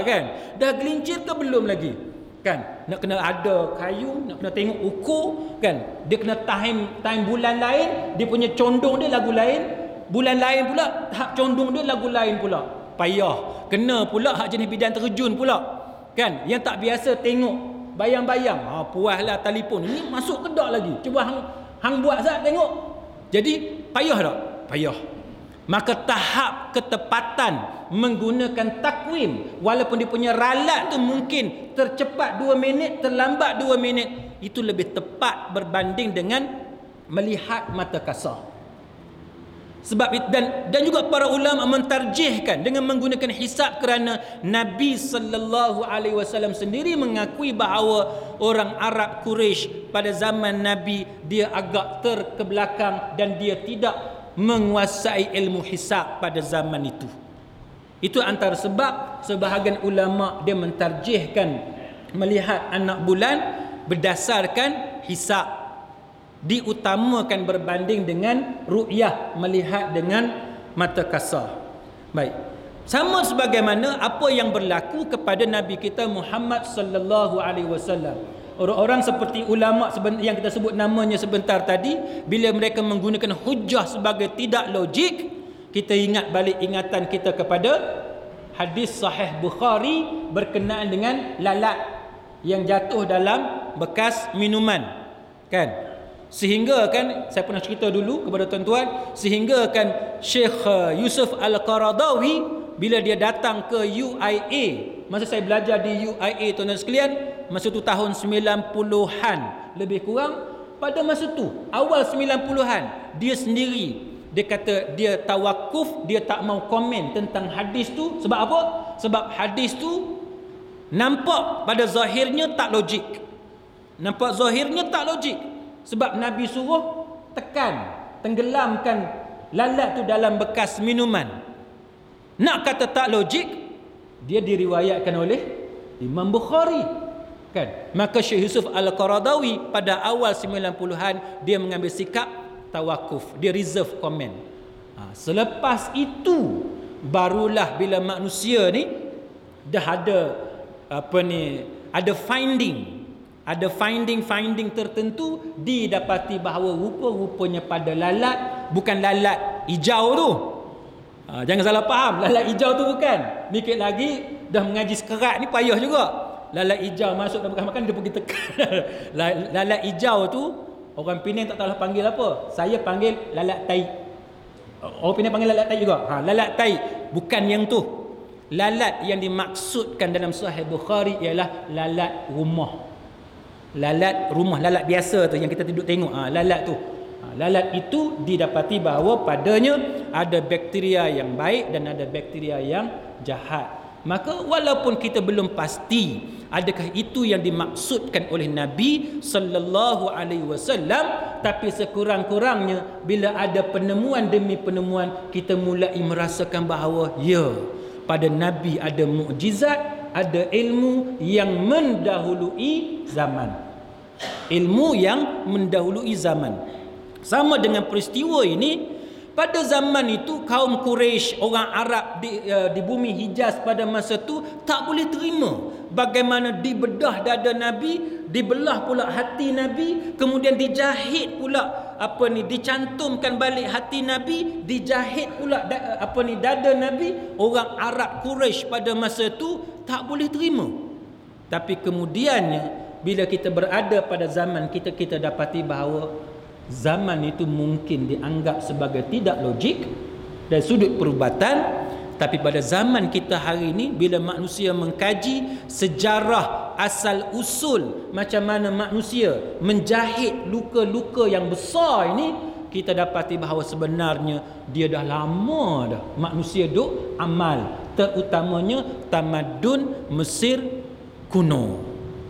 Kan? Dah gelincir ke belum lagi? Kan? Nak kena ada kayu, nak kena tengok ukur, kan? Dia kena time bulan lain, dia punya condong dia lagu lain, bulan lain pula, hak condong dia lagu lain pula. Payah. Kena pula hak jenis bidan terjun pula. Kan? Yang tak biasa tengok bayang-bayang. Puaslah telefon. Ini masuk ke tak lagi? Cuba hang buat Zat tengok. Jadi payah tak? Payah. Maka tahap ketepatan menggunakan takwim, walaupun dia punya ralat tu mungkin tercepat 2 minit, terlambat 2 minit, itu lebih tepat berbanding dengan melihat mata kasar. Sebab dan juga para ulama mentarjihkan dengan menggunakan hisab, kerana Nabi sallallahu alaihi wasallam sendiri mengakui bahawa orang Arab Quraisy pada zaman Nabi dia agak terkebelakang dan dia tidak menguasai ilmu hisab pada zaman itu. Itu antara sebab sebahagian ulama dia mentarjihkan melihat anak bulan berdasarkan hisab, diutamakan berbanding dengan ru'yah, melihat dengan mata kasar. Baik. Sama sebagaimana apa yang berlaku kepada Nabi kita Muhammad sallallahu alaihi wasallam. Orang-orang seperti ulama yang kita sebut namanya sebentar tadi, bila mereka menggunakan hujah sebagai tidak logik, kita ingat balik ingatan kita kepada hadis sahih Bukhari berkenaan dengan lalat yang jatuh dalam bekas minuman, kan? Sehingga kan, saya pernah cerita dulu kepada tuan-tuan, sehingga kan Syekh Yusuf Al-Qaradawi bila dia datang ke UIA, masa saya belajar di UIA tuan-tuan sekalian, masa tu tahun 90-an lebih kurang, pada masa tu awal 90-an, dia sendiri dia kata dia tawakuf, dia tak mau komen tentang hadis tu. Sebab apa? Sebab hadis tu nampak pada zahirnya tak logik. Nampak zahirnya tak logik. Sebab Nabi suruh tenggelamkan lalat tu dalam bekas minuman. Nak kata tak logik, dia diriwayatkan oleh Imam Bukhari, kan? Maka Syekh Yusuf Al-Qaradawi pada awal 90-an dia mengambil sikap tawakuf, dia reserve komen. Selepas itu barulah bila manusia ni dah ada ada finding tertentu, didapati bahawa rupa-rupanya pada lalat, bukan lalat hijau tu. Jangan salah faham, lalat hijau tu bukan. Mikir lagi, dah mengaji sekerat ni payah juga. Lalat hijau masuk dalam bekas makan, dia pergi tekan. Lalat hijau tu orang Penang tak tahu panggil apa. Saya panggil lalat tai. Orang Penang panggil lalat tai juga. Lalat tai bukan yang tu. Lalat yang dimaksudkan dalam Sahih Bukhari ialah lalat rumah. Lalat rumah, lalat biasa tu yang kita duduk tengok. Lalat tu. Lalat itu didapati bahawa padanya ada bakteria yang baik dan ada bakteria yang jahat. Maka walaupun kita belum pasti adakah itu yang dimaksudkan oleh Nabi sallallahu alaihi wasallam, tapi sekurang-kurangnya bila ada penemuan demi penemuan, kita mulai merasakan bahawa ya, pada Nabi ada mukjizat, ada ilmu yang mendahului zaman. Ilmu yang mendahului zaman. Sama dengan peristiwa ini, pada zaman itu kaum Quraisy, orang Arab di bumi Hijaz pada masa itu tak boleh terima bagaimana dibedah dada Nabi, dibelah pula hati Nabi, kemudian dijahit pula dicantumkan balik hati Nabi, dijahit pula dada Nabi. Orang Arab Quraisy pada masa itu tak boleh terima. Tapi kemudiannya bila kita berada pada zaman kita dapati bahawa zaman itu mungkin dianggap sebagai tidak logik dari sudut perubatan. Tapi pada zaman kita hari ini, bila manusia mengkaji sejarah asal usul macam mana manusia menjahit luka-luka yang besar ini, kita dapati bahawa sebenarnya dia dah lama dah manusia duk amal, terutamanya tamadun Mesir kuno,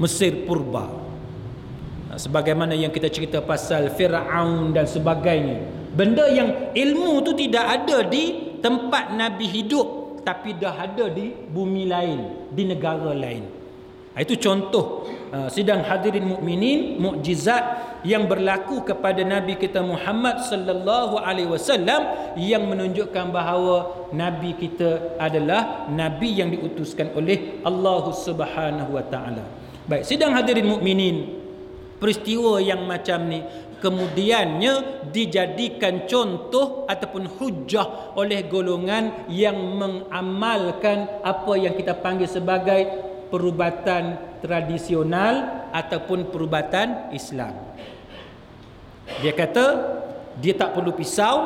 Mesir purba. Sebagaimana yang kita cerita pasal Firaun dan sebagainya, benda yang ilmu tu tidak ada di tempat Nabi hidup, tapi dah ada di bumi lain, di negara lain. Itu contoh sidang hadirin mukminin, mukjizat yang berlaku kepada Nabi kita Muhammad sallallahu alaihi wasallam, yang menunjukkan bahawa Nabi kita adalah Nabi yang diutuskan oleh Allah Subhanahu wa taala. Baik, sidang hadirin mukminin, peristiwa yang macam ni kemudiannya dijadikan contoh ataupun hujah oleh golongan yang mengamalkan apa yang kita panggil sebagai perubatan tradisional ataupun perubatan Islam. Dia kata dia tak perlu pisau,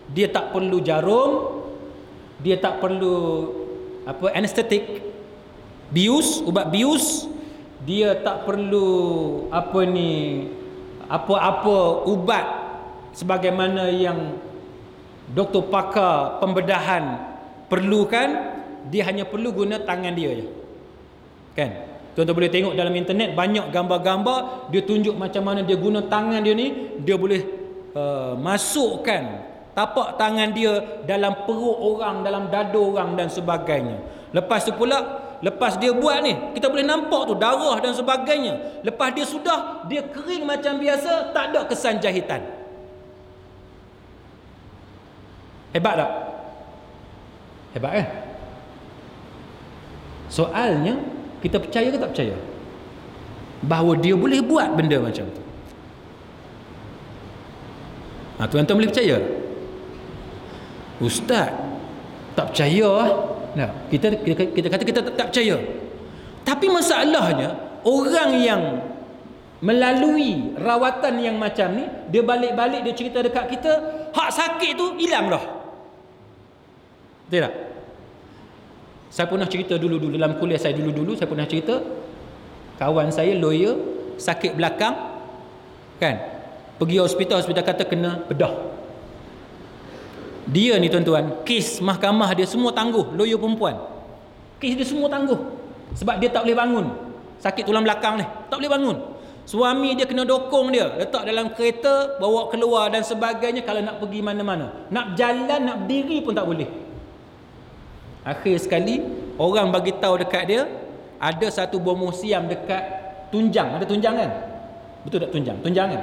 dia tak perlu jarum, dia tak perlu anestetik, bius, ubat bius, dia tak perlu apa-apa ubat sebagaimana yang doktor pakar pembedahan perlukan. Dia hanya perlu guna tangan dia je. Kan? Tuan-tuan boleh tengok dalam internet banyak gambar-gambar, dia tunjuk macam mana dia guna tangan dia ni, dia boleh masukkan tapak tangan dia dalam perut orang, dalam dada orang dan sebagainya. Lepas tu pula, lepas dia buat ni, kita boleh nampak tu darah dan sebagainya. Lepas dia sudah, dia kering macam biasa, tak ada kesan jahitan. Hebat tak? Hebat kan? Soalnya, kita percaya ke tak percaya bahawa dia boleh buat benda macam tu? Tuan-tuan boleh percaya? Ustaz, tak percaya. Nah, kita kata kita tak percaya. Tapi masalahnya, orang yang melalui rawatan yang macam ni, dia balik-balik dia cerita dekat kita, hak sakit tu hilang dah. Betul tak? Saya pernah cerita dulu-dulu dalam kuliah saya dulu-dulu, saya pernah cerita kawan saya lawyer sakit belakang, kan, pergi hospital kata kena bedah. Dia ni tuan-tuan, kes mahkamah dia semua tangguh, lawyer perempuan, kes dia semua tangguh sebab dia tak boleh bangun, sakit tulang belakang ni, tak boleh bangun. Suami dia kena dokong dia, letak dalam kereta, bawa keluar dan sebagainya. Kalau nak pergi mana-mana, nak jalan, nak berdiri pun tak boleh. Akhir sekali orang bagi tahu dekat dia ada satu bom siam dekat Tunjang. Ada Tunjang kan? Betul tak Tunjang? Tunjang kan?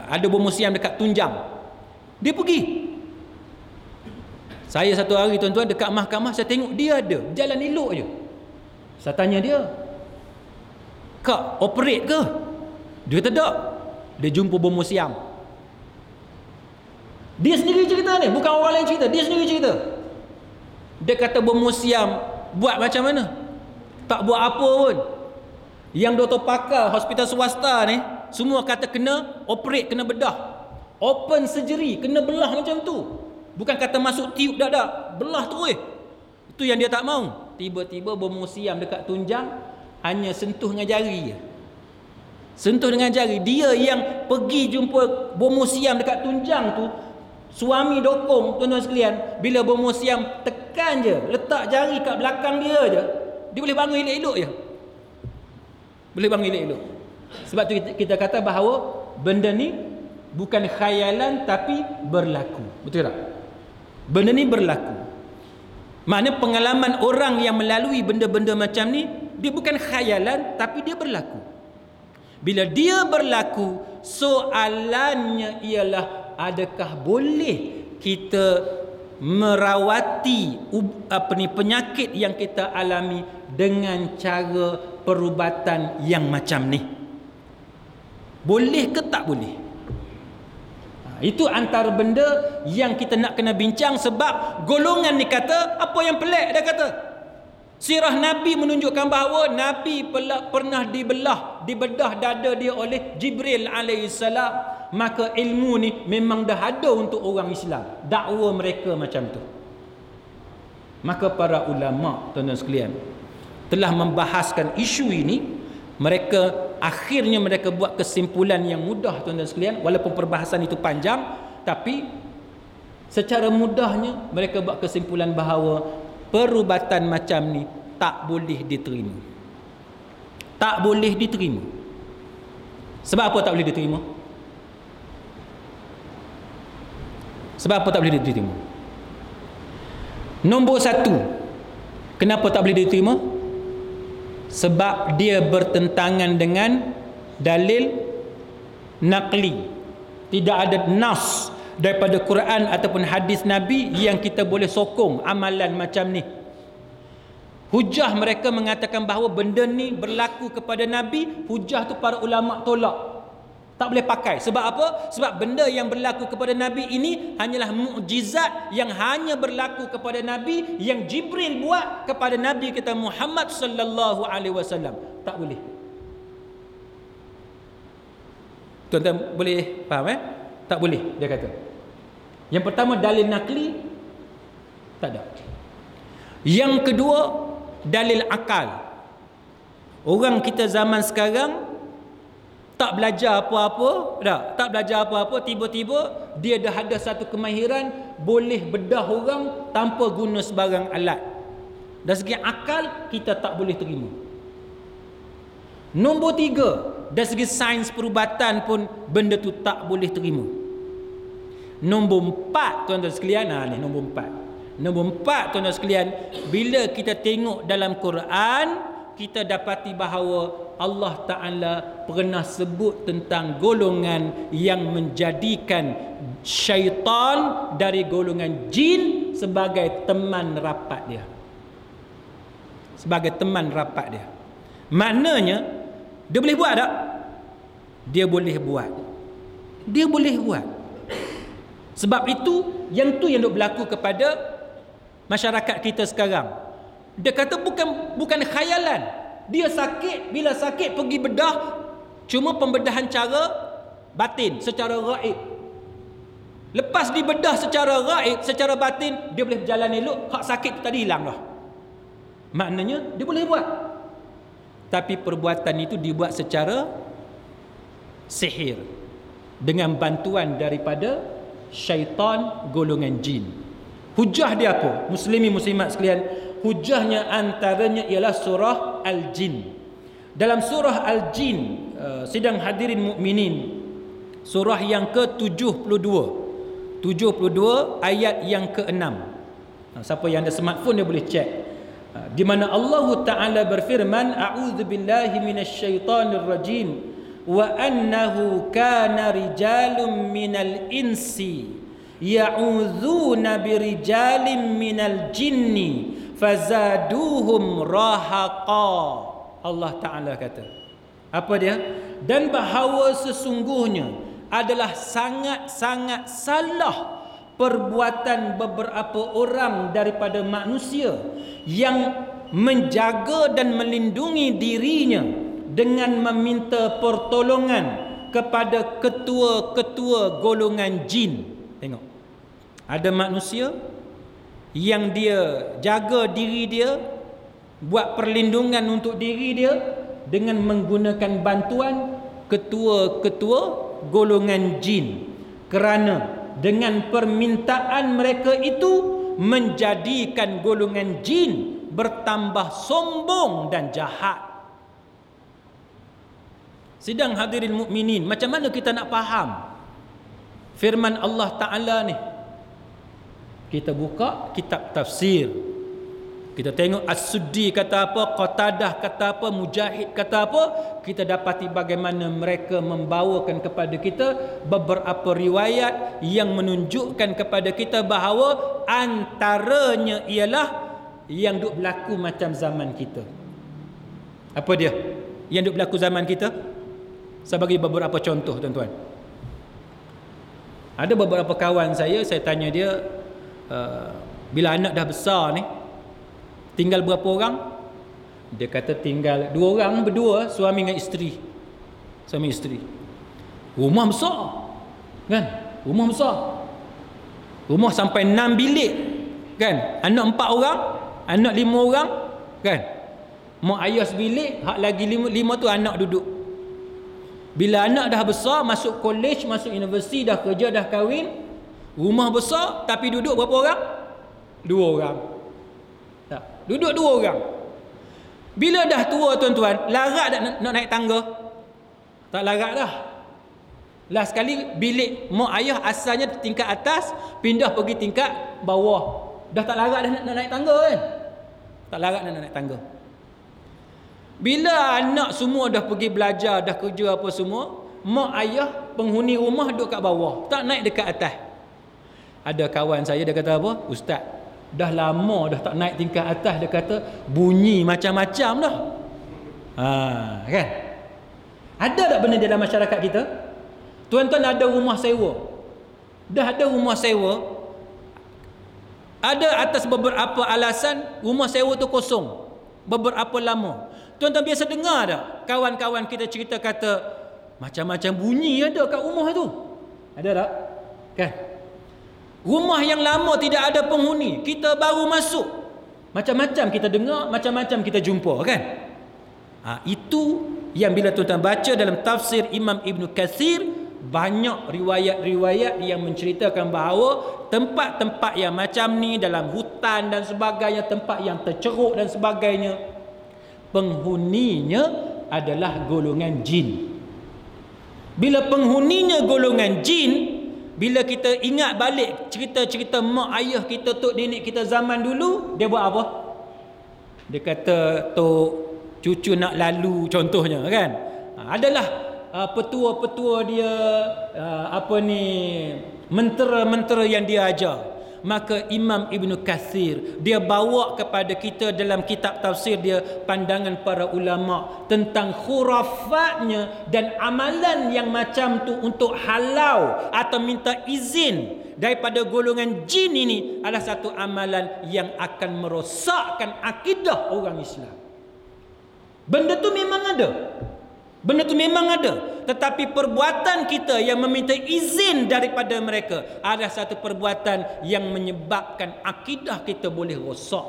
Ada bom siam dekat Tunjang. Dia pergi. Saya satu hari tuan-tuan dekat mahkamah, saya tengok dia ada jalan elok je. Saya tanya dia, "Kak, operate ke?" Dia kata tak. Dia jumpa bom siam. Dia sendiri cerita ni, bukan orang lain cerita, dia sendiri cerita. Dia kata bom siam buat macam mana? Tak buat apa pun. Yang doktor pakar hospital swasta ni semua kata kena operate, kena bedah. Open surgery, kena belah macam tu. Bukan kata masuk tiup dak, belah terus. Itu yang dia tak mau. Tiba-tiba bom siam dekat Tunjang hanya sentuh dengan jari je. Sentuh dengan jari. Dia yang pergi jumpa bom siam dekat Tunjang tu, suami dokong, tuan-tuan sekalian, bila bom siam tekan je, letak jari kat belakang dia je, dia boleh bangun elok-elok je. Boleh bangun elok-elok. Sebab tu kita kata bahawa benda ni bukan khayalan tapi berlaku. Betul tak? Benda ni berlaku. Maknanya pengalaman orang yang melalui benda-benda macam ni, dia bukan khayalan tapi dia berlaku. Bila dia berlaku, soalannya ialah adakah boleh kita merawati penyakit yang kita alami dengan cara perubatan yang macam ni? Boleh ke tak boleh? Itu antara benda yang kita nak kena bincang. Sebab golongan ni kata, apa yang pelik dia kata, sirah Nabi menunjukkan bahawa Nabi pernah dibedah dada dia oleh Jibril alaihissalam. Maka ilmu ni memang dah ada untuk orang Islam. Dakwa mereka macam tu. Maka para ulama, tuan-tuan sekalian, telah membahaskan isu ini. Akhirnya mereka buat kesimpulan yang mudah, tuan-tuan sekalian. Walaupun perbahasan itu panjang, tapi secara mudahnya mereka buat kesimpulan bahawa perubatan macam ni tak boleh diterima. Tak boleh diterima. Sebab apa tak boleh diterima? Sebab apa tak boleh diterima? Nombor satu, kenapa tak boleh diterima? Sebab dia bertentangan dengan dalil naqli. Tidak ada nas daripada Quran ataupun hadis Nabi yang kita boleh sokong amalan macam ni. Hujah mereka mengatakan bahawa benda ni berlaku kepada Nabi. Hujah tu para ulama tolak. Tak boleh pakai. Sebab apa? Sebab benda yang berlaku kepada Nabi ini hanyalah mukjizat yang hanya berlaku kepada Nabi, yang Jibril buat kepada Nabi kita Muhammad sallallahu alaihi wasallam. Tak boleh. Tuan-tuan boleh faham Tak boleh, dia kata. Yang pertama dalil nakli, tak ada. Yang kedua dalil akal. Orang kita zaman sekarang tak belajar apa-apa, tak belajar apa-apa, tiba-tiba dia dah ada satu kemahiran boleh bedah orang tanpa guna sebarang alat. Dari segi akal kita tak boleh terima. Nombor 3, dari segi sains perubatan pun benda tu tak boleh terima. Nombor 4, tuan-tuan sekalian, ni nombor 4. Nombor 4, tuan-tuan sekalian, bila kita tengok dalam Quran, kita dapati bahawa Allah Ta'ala pernah sebut tentang golongan yang menjadikan syaitan dari golongan jin sebagai teman rapat dia. Sebagai teman rapat dia. Maknanya, dia boleh buat tak? Dia boleh buat. Dia boleh buat. Sebab itu, yang duk berlaku kepada masyarakat kita sekarang. Dia kata bukan khayalan. Dia sakit, bila sakit pergi bedah, cuma pembedahan cara batin, secara gaib. Lepas dibedah secara gaib, secara batin, dia boleh berjalan elok, hak sakit tu tadi hilang dah. Maknanya dia boleh buat. Tapi perbuatan itu dibuat secara sihir, dengan bantuan daripada syaitan golongan jin. Hujah dia apa? Muslimin muslimat sekalian, hujahnya antaranya ialah surah Al-Jin. Dalam surah Al-Jin, sidang hadirin mukminin, surah yang ke-72, 72 ayat yang ke-6. Siapa yang ada smartphone dia boleh cek. Di mana Allah Ta'ala berfirman, a'udzubillahi minasyaitonir rajim, wa annahu kana rijalun minal insi ya'udzuna birijalin minal jinni fazaduhum rahaqa. Allah Ta'ala kata, apa dia? Dan bahawa sesungguhnya adalah sangat-sangat salah perbuatan beberapa orang daripada manusia yang menjaga dan melindungi dirinya dengan meminta pertolongan kepada ketua-ketua golongan jin. Tengok, ada manusia yang dia jaga diri dia, buat perlindungan untuk diri dia dengan menggunakan bantuan ketua-ketua golongan jin, kerana dengan permintaan mereka itu menjadikan golongan jin bertambah sombong dan jahat. Sidang hadirin mukminin, macam mana kita nak faham firman Allah Ta'ala ni? Kita buka kitab tafsir, kita tengok As-Suddi kata apa, Qatadah kata apa, Mujahid kata apa. Kita dapati bagaimana mereka membawakan kepada kita beberapa riwayat yang menunjukkan kepada kita bahawa antaranya ialah yang duk berlaku macam zaman kita. Apa dia yang duk berlaku zaman kita? Saya bagi beberapa contoh, tuan-tuan. Ada beberapa kawan saya tanya dia, bila anak dah besar ni, tinggal berapa orang? Dia kata tinggal 2 orang, berdua, suami dengan isteri. Suami isteri. Rumah besar, kan? Rumah besar. Rumah sampai 6 bilik, kan? Anak 4 orang, anak 5 orang, kan? Mak ayah sebilik, hak lagi 5 tu anak duduk. Bila anak dah besar, masuk college, masuk universiti, dah kerja, dah kahwin, rumah besar, tapi duduk berapa orang? 2 orang. Tak, duduk 2 orang. Bila dah tua, tuan-tuan, larat tak nak naik tangga? Tak larat dah. Last sekali bilik mak ayah asalnya tingkat atas, pindah pergi tingkat bawah. Dah tak larat dah nak naik tangga, kan? Tak larat nak naik tangga. Bila anak semua dah pergi belajar, dah kerja apa semua, mak ayah penghuni rumah duduk kat bawah, tak naik dekat atas. Ada kawan saya, dia kata apa? Ustaz, dah lama dah tak naik tingkat atas. Dia kata bunyi macam-macam dah. Kan? Ada tak benda dalam masyarakat kita? Tuan-tuan ada rumah sewa, dah ada rumah sewa, ada atas beberapa alasan rumah sewa tu kosong beberapa lama. Tuan-tuan biasa dengar tak kawan-kawan kita cerita, kata macam-macam bunyi ada kat rumah tu? Ada tak? Kan? Rumah yang lama tidak ada penghuni, kita baru masuk. Macam-macam kita dengar, macam-macam kita jumpa, kan? Itu yang bila tuan-tuan baca dalam tafsir Imam Ibn Kathir, banyak riwayat-riwayat yang menceritakan bahawa tempat-tempat yang macam ni, dalam hutan dan sebagainya, tempat yang terceruk dan sebagainya, penghuninya adalah golongan jin. Bila penghuninya golongan jin, bila kita ingat balik cerita-cerita mak ayah kita, tok nenek kita zaman dulu, dia buat apa? Dia kata, tok, cucu nak lalu, contohnya, kan? Adalah petua-petua dia, mentera-mentera yang dia ajar. Maka Imam Ibn Kathir, dia bawa kepada kita dalam kitab tafsir dia pandangan para ulama tentang khurafatnya dan amalan yang macam tu untuk halau atau minta izin daripada golongan jin ini adalah satu amalan yang akan merosakkan akidah orang Islam. Benda tu memang ada. Benda tu memang ada. Tetapi perbuatan kita yang meminta izin daripada mereka adalah satu perbuatan yang menyebabkan akidah kita boleh rosak.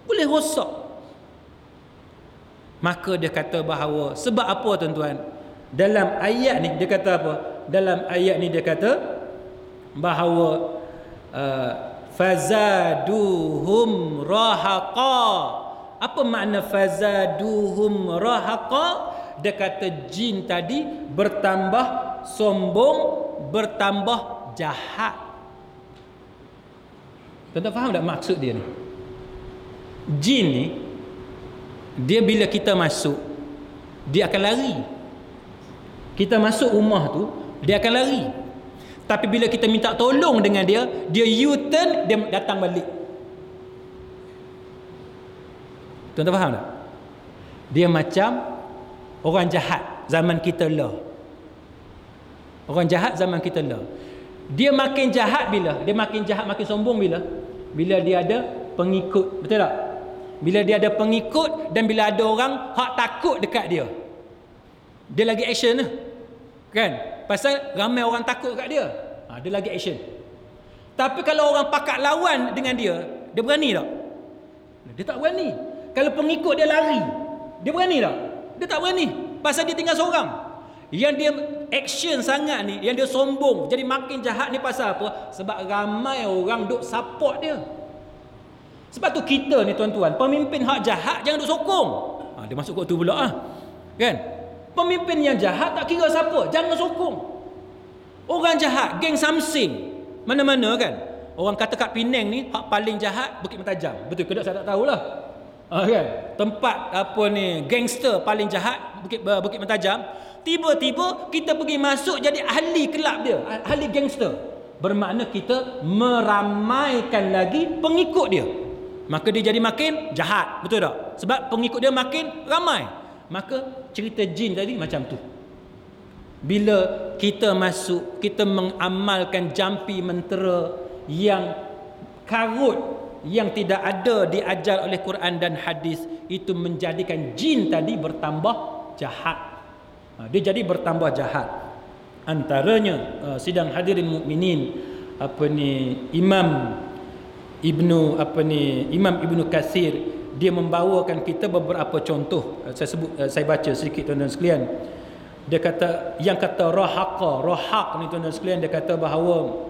Boleh rosak. Maka dia kata bahawa, sebab apa tuan-tuan? Dalam ayat ni dia kata apa? Dalam ayat ni dia kata bahawa fazaduhum rahaqa. Apa makna fazaduhum rahaqa? Dia kata jin tadi bertambah sombong, bertambah jahat. Tuan-tuan faham tak maksud dia ni? Jin ni, dia bila kita masuk, dia akan lari. Kita masuk rumah tu, dia akan lari. Tapi bila kita minta tolong dengan dia, dia U-turn, dia datang balik. Tuan-tuan faham tak? Dia macam orang jahat zaman kita lah. Orang jahat zaman kita lah. Dia makin jahat bila? Dia makin jahat, makin sombong bila? Bila dia ada pengikut. Betul tak? Bila dia ada pengikut dan bila ada orang hak takut dekat dia. Dia lagi action lah. Kan? Pasal ramai orang takut dekat dia. Dia lagi action. Tapi kalau orang pakat lawan dengan dia, dia berani tak? Dia tak berani. Kalau pengikut dia lari, dia berani tak? Dia tak berani. Pasal dia tinggal seorang. Yang dia action sangat ni, yang dia sombong, jadi makin jahat ni pasal apa? Sebab ramai orang duk support dia. Sebab tu kita ni tuan-tuan, pemimpin hak jahat jangan duk sokong. Dia masuk kot tu pula ah. Kan? Pemimpin yang jahat tak kira siapa, jangan sokong. Orang jahat, geng Samsing, mana-mana kan? Orang kata kat Penang ni hak paling jahat Bukit Mentajam. Betul ke tak saya tak tahulah. Kan? Tempat gangster paling jahat Bukit Mentajam. Tiba-tiba kita pergi masuk jadi ahli kelab dia, ahli gangster. Bermakna kita meramaikan lagi pengikut dia. Maka dia jadi makin jahat, betul tak? Sebab pengikut dia makin ramai. Maka cerita jin tadi macam tu. Bila kita masuk, kita mengamalkan jampi mentera yang karut, yang tidak ada diajar oleh Quran dan hadis, itu menjadikan jin tadi bertambah jahat. Dia jadi bertambah jahat. Antaranya sidang hadirin mukminin, Imam Ibnu Kathir, dia membawakan kita beberapa contoh. Saya baca sedikit tuan-tuan sekalian. Dia kata, yang kata rahaq ni tuan-tuan sekalian, dia kata bahawa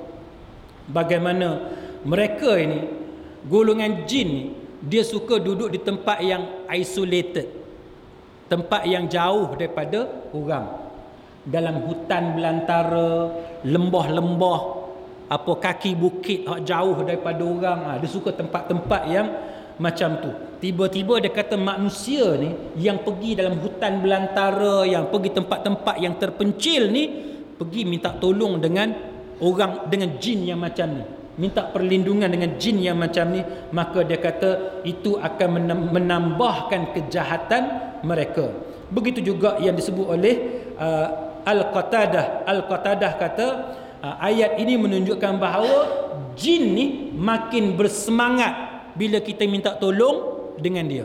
bagaimana mereka ini, golongan jin ni, dia suka duduk di tempat yang isolated, tempat yang jauh daripada orang, dalam hutan belantara, lembah-lembah, kaki bukit jauh daripada orang. Dia suka tempat-tempat yang macam tu. Tiba-tiba dia kata manusia ni yang pergi dalam hutan belantara, yang pergi tempat-tempat yang terpencil ni, pergi minta tolong dengan orang, dengan jin yang macam ni, minta perlindungan dengan jin yang macam ni, maka dia kata itu akan menambahkan kejahatan mereka. Begitu juga yang disebut oleh Al-Qatadah kata ayat ini menunjukkan bahawa jin ni makin bersemangat bila kita minta tolong dengan dia.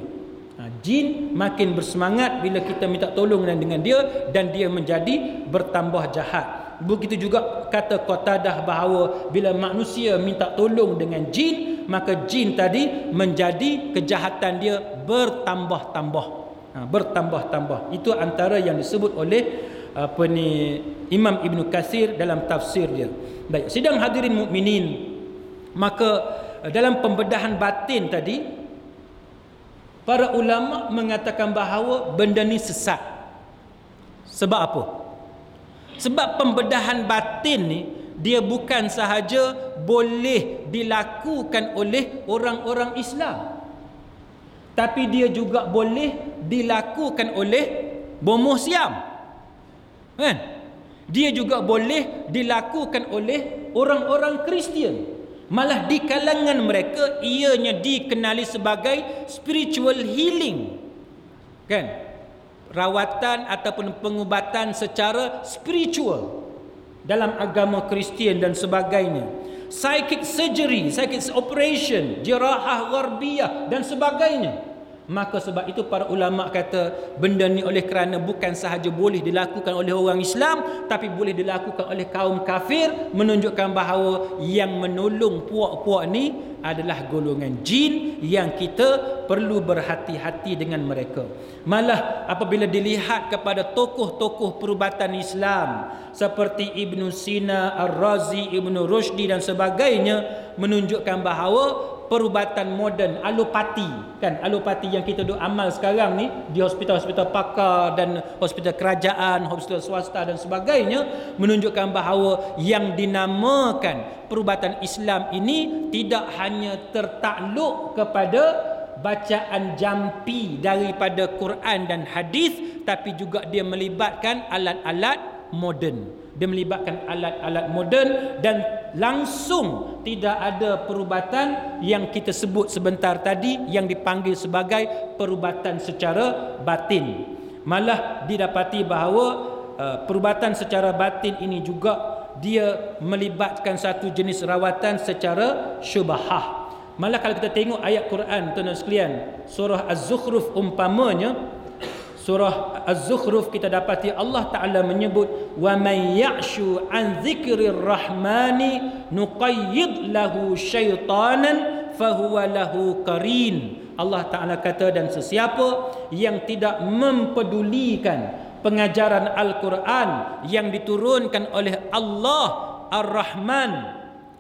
Jin makin bersemangat bila kita minta tolong dengan dia, dan dia menjadi bertambah jahat. Begitu juga kata Qatadah bahawa bila manusia minta tolong dengan jin, maka jin tadi menjadi kejahatan dia bertambah-tambah. Bertambah-tambah. Itu antara yang disebut oleh Imam Ibn Katsir dalam tafsir dia. Baik, sidang hadirin mukminin, maka dalam pembedahan batin tadi, para ulama mengatakan bahawa benda ni sesat. Sebab apa? Sebab pembedahan batin ni dia bukan sahaja boleh dilakukan oleh orang-orang Islam, tapi dia juga boleh dilakukan oleh bomoh Siam, kan? Dia juga boleh dilakukan oleh orang-orang Kristian. Malah di kalangan mereka ianya dikenali sebagai spiritual healing, kan? Rawatan ataupun pengubatan secara spiritual dalam agama Kristian dan sebagainya. Psychic surgery, psychic operation, jirahah gharbiyah dan sebagainya. Maka sebab itu para ulama kata benda ni oleh kerana bukan sahaja boleh dilakukan oleh orang Islam, tapi boleh dilakukan oleh kaum kafir, menunjukkan bahawa yang menolong puak-puak ni adalah golongan jin yang kita perlu berhati-hati dengan mereka. Malah apabila dilihat kepada tokoh-tokoh perubatan Islam seperti Ibn Sina, Ar-Razi, Ibn Rushdi dan sebagainya, menunjukkan bahawa perubatan moden, alopati, kan, alopati yang kita duk amal sekarang ni di hospital-hospital pakar dan hospital kerajaan, hospital swasta dan sebagainya, menunjukkan bahawa yang dinamakan perubatan Islam ini tidak hanya tertakluk kepada bacaan jampi daripada Quran dan hadis, tapi juga dia melibatkan alat-alat moden. Dia melibatkan alat-alat moden dan langsung tidak ada perubatan yang kita sebut sebentar tadi yang dipanggil sebagai perubatan secara batin. Malah didapati bahawa perubatan secara batin ini juga dia melibatkan satu jenis rawatan secara syubhah. Malah kalau kita tengok ayat Quran, tuan-tuan sekalian, surah Az-Zukhruf umpamanya, surah Az-Zukhruf kita dapati Allah Ta'ala menyebut wa man ya'shu an dzikrir rahmani nuqayyid lahu syaitanan fahuwa lahu qarin. Allah Ta'ala kata, dan sesiapa yang tidak mempedulikan pengajaran Al-Quran yang diturunkan oleh Allah Ar-Rahman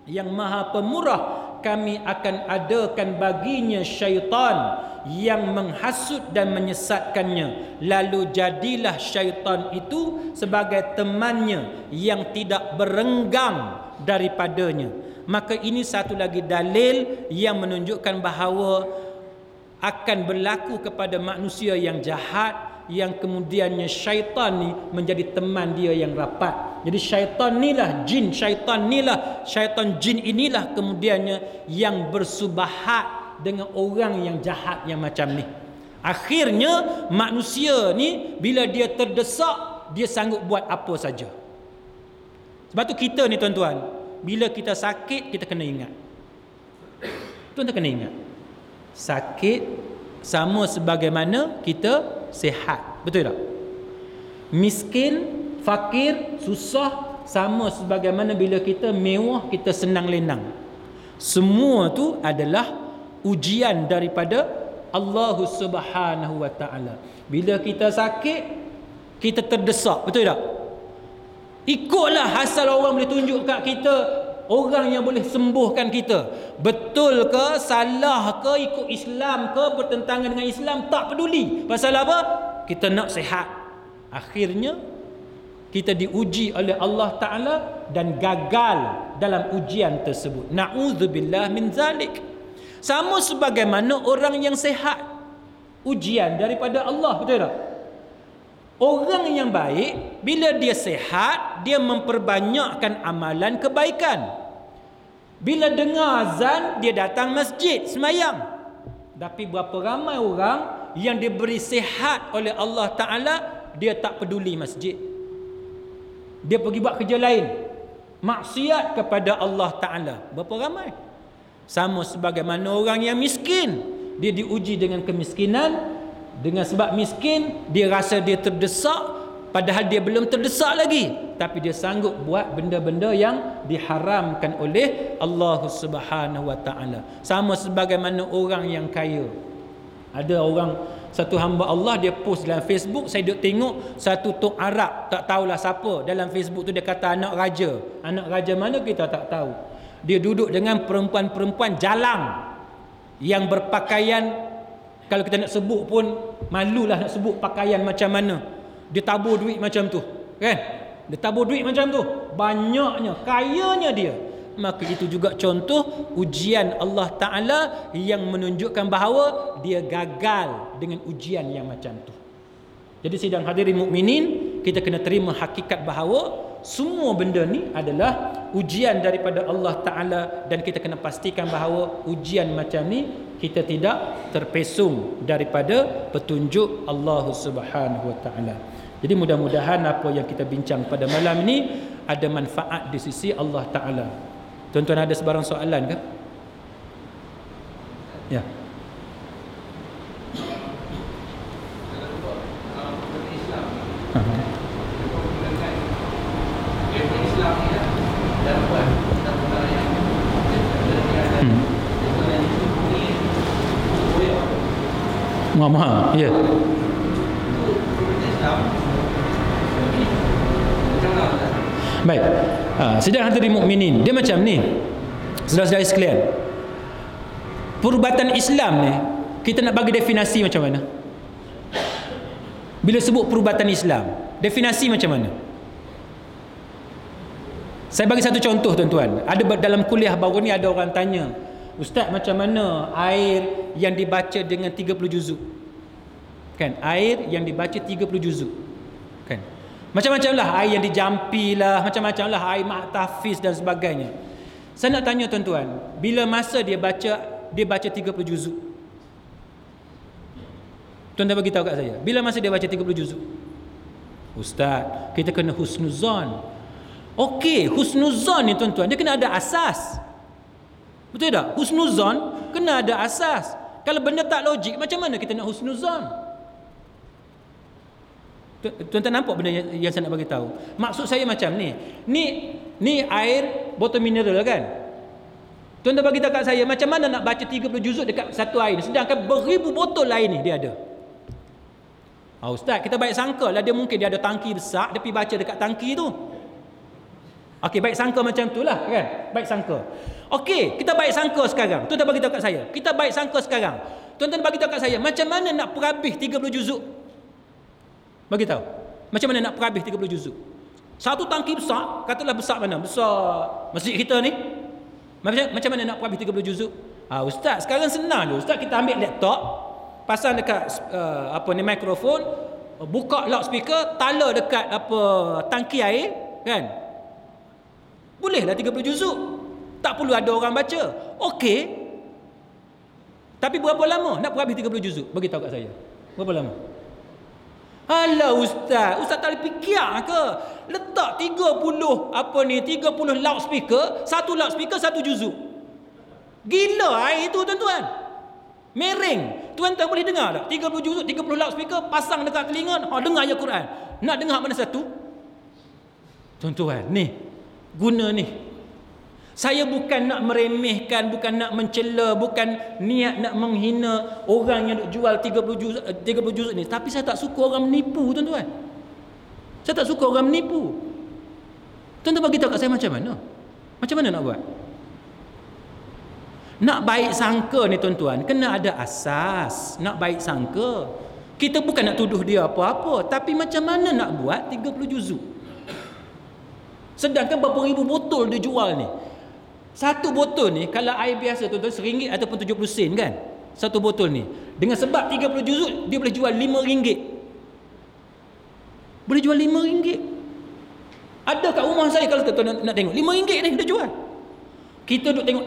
yang Maha Pemurah, kami akan adakan baginya syaitan yang menghasut dan menyesatkannya, lalu jadilah syaitan itu sebagai temannya yang tidak berenggang daripadanya. Maka ini satu lagi dalil yang menunjukkan bahawa akan berlaku kepada manusia yang jahat, yang kemudiannya syaitan ni menjadi teman dia yang rapat. Jadi syaitan jin inilah kemudiannya yang bersubahat dengan orang yang jahat yang macam ni. Akhirnya manusia ni bila dia terdesak, dia sanggup buat apa saja. Sebab tu kita ni tuan-tuan, bila kita sakit kita kena ingat. Tuan-tuan kena ingat, sakit sama sebagaimana kita sihat. Betul tak? Miskin, fakir, susah sama sebagaimana bila kita mewah, kita senang lenang. Semua tu adalah ujian daripada Allah Subhanahu wa taala. Bila kita sakit, kita terdesak, betul tak? Ikutlah asal orang boleh tunjuk kat kita orang yang boleh sembuhkan kita. Betul ke, salah ke, ikut Islam ke, bertentangan dengan Islam, tak peduli. Pasal apa? Kita nak sihat. Akhirnya kita diuji oleh Allah Ta'ala dan gagal dalam ujian tersebut. Na'udzubillah min zalik. Sama sebagaimana orang yang sihat, ujian daripada Allah, betul tak? Orang yang baik, bila dia sihat, dia memperbanyakkan amalan kebaikan. Bila dengar azan, dia datang masjid, semayang. Tapi berapa ramai orang yang diberi sihat oleh Allah Ta'ala, dia tak peduli masjid. Dia pergi buat kerja lain, maksiat kepada Allah Ta'ala. Berapa ramai? Sama sebagaimana orang yang miskin, dia diuji dengan kemiskinan. Dengan sebab miskin, dia rasa dia terdesak, padahal dia belum terdesak lagi, tapi dia sanggup buat benda-benda yang diharamkan oleh Allah Subhanahu wa taala. Sama sebagaimana orang yang kaya. Ada orang, satu hamba Allah, dia post dalam Facebook, saya duk tengok satu tok Arab, tak tahulah siapa, dalam Facebook tu dia kata anak raja. Anak raja mana kita tak tahu. Dia duduk dengan perempuan-perempuan jalang yang berpakaian, kalau kita nak sebut pun malulah nak sebut pakaian macam mana. Dia tabur duit macam tu, kan? Dia tabur duit macam tu, banyaknya, kayanya dia. Maka itu juga contoh ujian Allah Ta'ala yang menunjukkan bahawa dia gagal dengan ujian yang macam tu. Jadi sidang hadirin mukminin, kita kena terima hakikat bahawa semua benda ni adalah ujian daripada Allah Ta'ala, dan kita kena pastikan bahawa ujian macam ni kita tidak terpesong daripada petunjuk Allah Subhanahu wa Ta'ala. Jadi mudah-mudahan apa yang kita bincang pada malam ni ada manfaat di sisi Allah Ta'ala. Tuan-tuan ada sebarang soalan ke? Ya. Mahal, ya. Baik. Sidang hadirin mukminin, dia macam ni. Saudara-saudara sekalian, perubatan Islam ni kita nak bagi definisi macam mana? Bila sebut perubatan Islam, definisi macam mana? Saya bagi satu contoh tuan-tuan. Ada dalam kuliah baru ni ada orang tanya, Ustaz, macam mana air yang dibaca dengan 30 juzuk? Kan, air yang dibaca 30 juzuk. Kan? Macam-macam lah, air yang dijampi lah, macam-macam lah, air ma'tafiz dan sebagainya. Saya nak tanya tuan-tuan, bila masa dia baca 30 juzuk? Tuan-tuan bagi tahu kat saya, bila masa dia baca 30 juzuk? Ustaz, kita kena husnuzan. Okey, husnuzan ni tuan-tuan, dia kena ada asas. Betul tak? Husnuzan kena ada asas. Kalau benda tak logik, macam mana kita nak husnuzan? Tuan-tuan nampak benda yang saya nak bagi tahu? Maksud saya macam ni. Ni air botol mineral kan? Tuan-tuan bagi tahu kat saya, macam mana nak baca 30 juzuk dekat satu air ni, sedangkan beribu botol lain ni dia ada. Ustaz, kita baik sangka lah dia mungkin dia ada tangki besar, dia pergi baca dekat tangki tu. Okey, baik sangka macam tu lah kan? Baik sangka. Okey, kita baik sangka sekarang. Tuan-tuan bagi tahu kat saya. Kita baik sangka sekarang. Tuan-tuan bagi tahu kat saya, macam mana nak perhabis 30 juzuk? Bagi tahu. Macam mana nak perhabis 30 juzuk? Satu tangki besar, katalah besar mana? Besar masjid kita ni. Macam mana nak perhabis 30 juzuk? Ustaz, sekarang senang je. Ustaz, kita ambil laptop, pasang dekat mikrofon, buka loudspeaker, tala dekat tangki air, kan? Bolehlah 30 juzuk. Tak perlu ada orang baca. Okey. Tapi berapa lama nak perhabis 30 juzuk? Bagi tahu kat saya. Berapa lama? Alah Ustaz tak boleh fikir ke? Letak 30 loudspeaker, satu loudspeaker satu juzuk. Gila air itu tuan-tuan. Mering. Tuan-tuan boleh dengar tak? 30 juzuk, 30 loudspeaker pasang dekat telinga, dengar je Quran. Nak dengar mana satu? Tuan-tuan, ni guna ni. Saya bukan nak meremehkan, bukan nak mencela, bukan niat nak menghina orang yang duk jual 30 juzuk ni. Tapi saya tak suka orang menipu, tuan-tuan. Saya tak suka orang menipu. Tuan-tuan bagi tahu kat saya macam mana? Macam mana nak buat? Nak baik sangka ni tuan-tuan, kena ada asas. Nak baik sangka. Kita bukan nak tuduh dia apa-apa, tapi macam mana nak buat 30 juzuk? Sedangkan berapa ribu botol dia jual ni. Satu botol ni, kalau air biasa tuan-tuan RM1 ataupun 70 sen kan? Satu botol ni. Dengan sebab 30 juzuk, dia boleh jual RM5. Boleh jual RM5. Ada kat rumah saya kalau tuan-tuan nak tengok. RM5 ni dia jual. Kita duk tengok,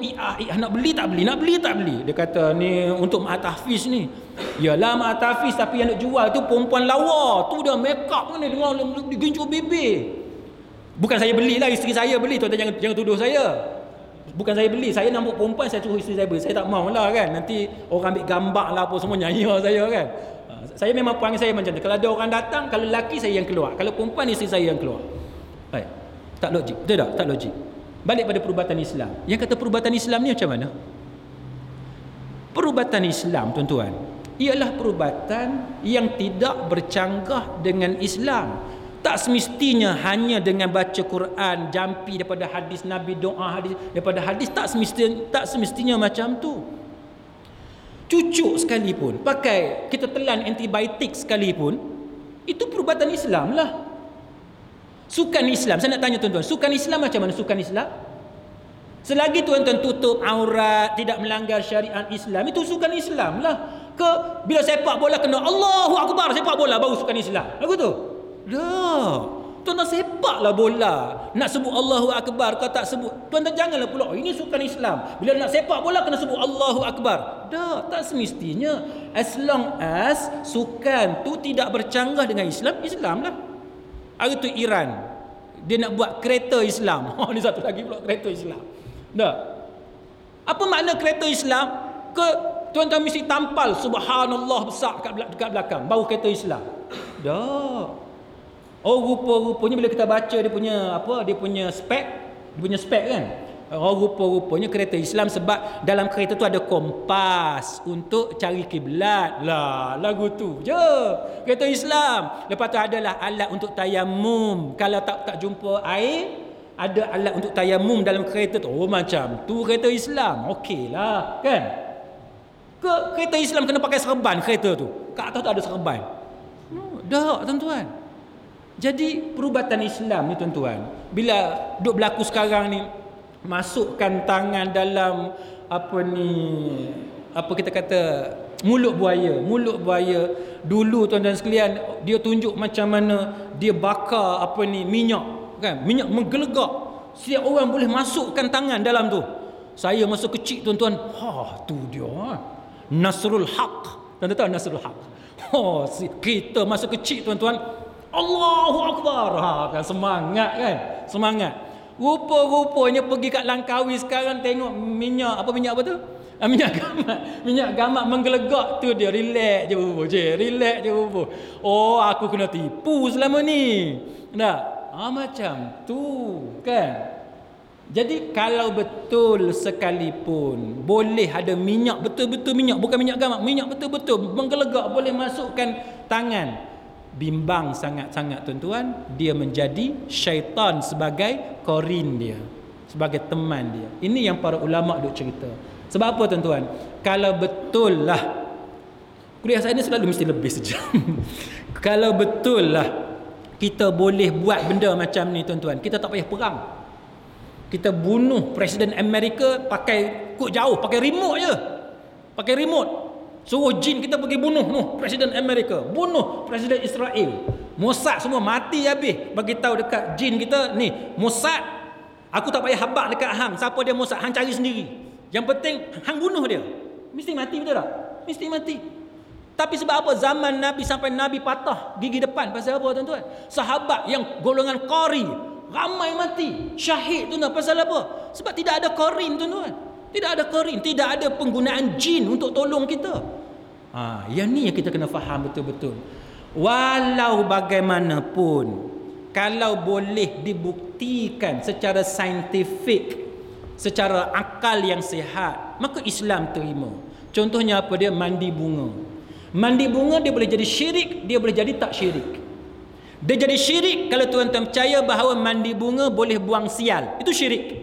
nak beli tak beli, nak beli tak beli. Dia kata, ni untuk mak tahfiz ni. Yalah mak tahfiz, tapi yang nak jual tu perempuan lawa. Tu dia make up ni, dia gincur bibir. Bukan saya belilah, isteri saya beli. Tuan-tuan jangan tuduh saya. Bukan saya beli, saya nampak perempuan, saya suruh isteri saya beli. Saya tak mau lah kan, nanti orang ambil gambar lah apa semua, nyanyi saya kan. Saya memang perangai saya macam tu. Kalau ada orang datang, kalau lelaki saya yang keluar, kalau perempuan isteri saya yang keluar. Baik. Tak logik. Betul tak? Tak logik. Balik pada perubatan Islam. Yang kata perubatan Islam ni macam mana? Perubatan Islam, tuan-tuan, ialah perubatan yang tidak bercanggah dengan Islam. Tak semestinya hanya dengan baca Quran, jampi daripada hadis Nabi, doa hadis daripada hadis, tak semestinya macam tu. Cucuk sekalipun, pakai kita telan antibiotik sekalipun, itu perubatan Islam lah. Sukan Islam, saya nak tanya tuan-tuan, sukan Islam macam mana sukan Islam? Selagi tuan-tuan tutup aurat, tidak melanggar syariat Islam, itu sukan Islam lah. Ke bila sepak bola kena Allahu Akbar sepak bola baru sukan Islam. Lagu tu? Dah. Tuan-tuan sepaklah bola, nak sebut Allahu Akbar kau tak sebut. Tuan-tuan janganlah pula ini sukan Islam. Bila nak sepak bola kena sebut Allahu Akbar. Dah, tak semestinya. As long as sukan tu tidak bercanggah dengan Islam, Islam lah. Hari tu Iran, dia nak buat kereta Islam. Ni satu lagi pula kereta Islam. Dah. Apa makna kereta Islam? Tuan-tuan mesti tampal subhanallah besar dekat belakang baru kereta Islam. Dah. Oh, rupa-rupanya bila kita baca dia punya spek kan. Oh, rupa-rupanya kereta Islam sebab dalam kereta tu ada kompas untuk cari kiblat. Lah, lagu tu je. Kereta Islam. Lepas tu adalah alat untuk tayamum. Kalau tak jumpa air, ada alat untuk tayamum dalam kereta tu. Oh, macam tu kereta Islam. Okeylah, kan? Kereta Islam kena pakai serban kereta tu. Kat atas tu ada serban. Dah, tuan-tuan. Jadi perubatan Islam ni, tuan-tuan, bila duk berlaku sekarang ni, masukkan tangan dalam apa kita kata mulut buaya. Dulu tuan-tuan sekalian, dia tunjuk macam mana dia bakar minyak, kan? Minyak menggelegak. Setiap orang boleh masukkan tangan dalam tu. Saya masa kecil, tuan-tuan, tu dia. Nasrul Haq. Tuan-tuan tahu Nasrul Haq? Kita masa kecil, tuan-tuan, Allahu Akbar. Kan semangat kan? Semangat. Rupa-rupanya pergi kat Langkawi sekarang tengok minyak apa tu? Minyak gamak menggelegak tu dia relax je bubu. Oh, aku kena tipu selama ni. Dah. Macam tu kan. Jadi kalau betul sekalipun boleh ada minyak betul-betul minyak, bukan minyak gamak, minyak betul-betul menggelegak boleh masukkan tangan. Bimbang sangat-sangat, tuan-tuan, dia menjadi syaitan sebagai korin dia, sebagai teman dia. Ini yang para ulama duk cerita. Sebab apa, tuan-tuan? Kalau betul lah, kuliah saya ni selalu mesti lebih sejam. Kalau betul lah kita boleh buat benda macam ni, tuan-tuan, kita tak payah perang. Kita bunuh Presiden Amerika pakai kod jauh, pakai remote je. Pakai remote. Suruh jin kita pergi bunuh Presiden Amerika, bunuh Presiden Israel. Mossad semua mati habis. Bagi tahu dekat jin kita ni, Mossad, aku tak payah habaq dekat hang. Siapa dia Mossad, hang cari sendiri. Yang penting hang bunuh dia. Mesti mati, betul tak? Mesti mati. Tapi sebab apa zaman Nabi sampai Nabi patah gigi depan? Pasal apa, tuan-tuan? Sahabat yang golongan qari ramai mati, syahid, tuan-tuan. Pasal apa? Sebab tidak ada qarin, tuan-tuan. Tidak ada qarin, tidak ada penggunaan jin untuk tolong kita. Yang ni yang kita kena faham betul-betul. Walau bagaimanapun, kalau boleh dibuktikan secara saintifik, secara akal yang sihat, maka Islam terima. Contohnya apa dia? Mandi bunga. Mandi bunga dia boleh jadi syirik, dia boleh jadi tak syirik. Dia jadi syirik kalau tuan-tuan percaya bahawa mandi bunga boleh buang sial. Itu syirik.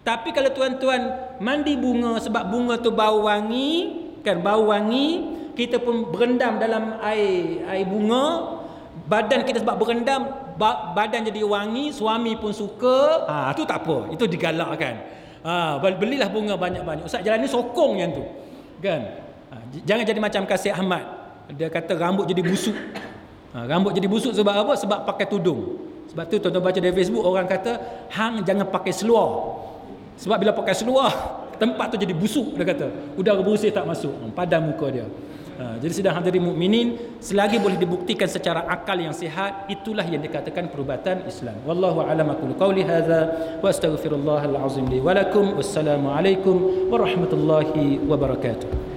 Tapi kalau tuan-tuan mandi bunga sebab bunga tu bau wangi, kan, bau wangi, kita pun berendam dalam air bunga, badan kita sebab berendam badan jadi wangi, suami pun suka, itu tak apa, itu digalakkan. Belilah bunga banyak-banyak. Ustaz jalan ni sokong yang tu, kan. Jangan jadi macam Kasih Ahmad. Dia kata rambut jadi busuk. Rambut jadi busuk sebab apa? Sebab pakai tudung. Sebab tu tuan-tuan baca di Facebook, orang kata hang jangan pakai seluar. Sebab bila pakai seluar, tempat tu jadi busuk, dia kata. Udara bersih tak masuk, padam muka dia. Jadi sidang hadirin mukminin, selagi boleh dibuktikan secara akal yang sihat, itulah yang dikatakan perubatan Islam. Wallahu a'lam, aqulu qawli hadza wa astaghfirullahal azim li wa lakum. Wassalamu alaikum warahmatullahi wabarakatuh.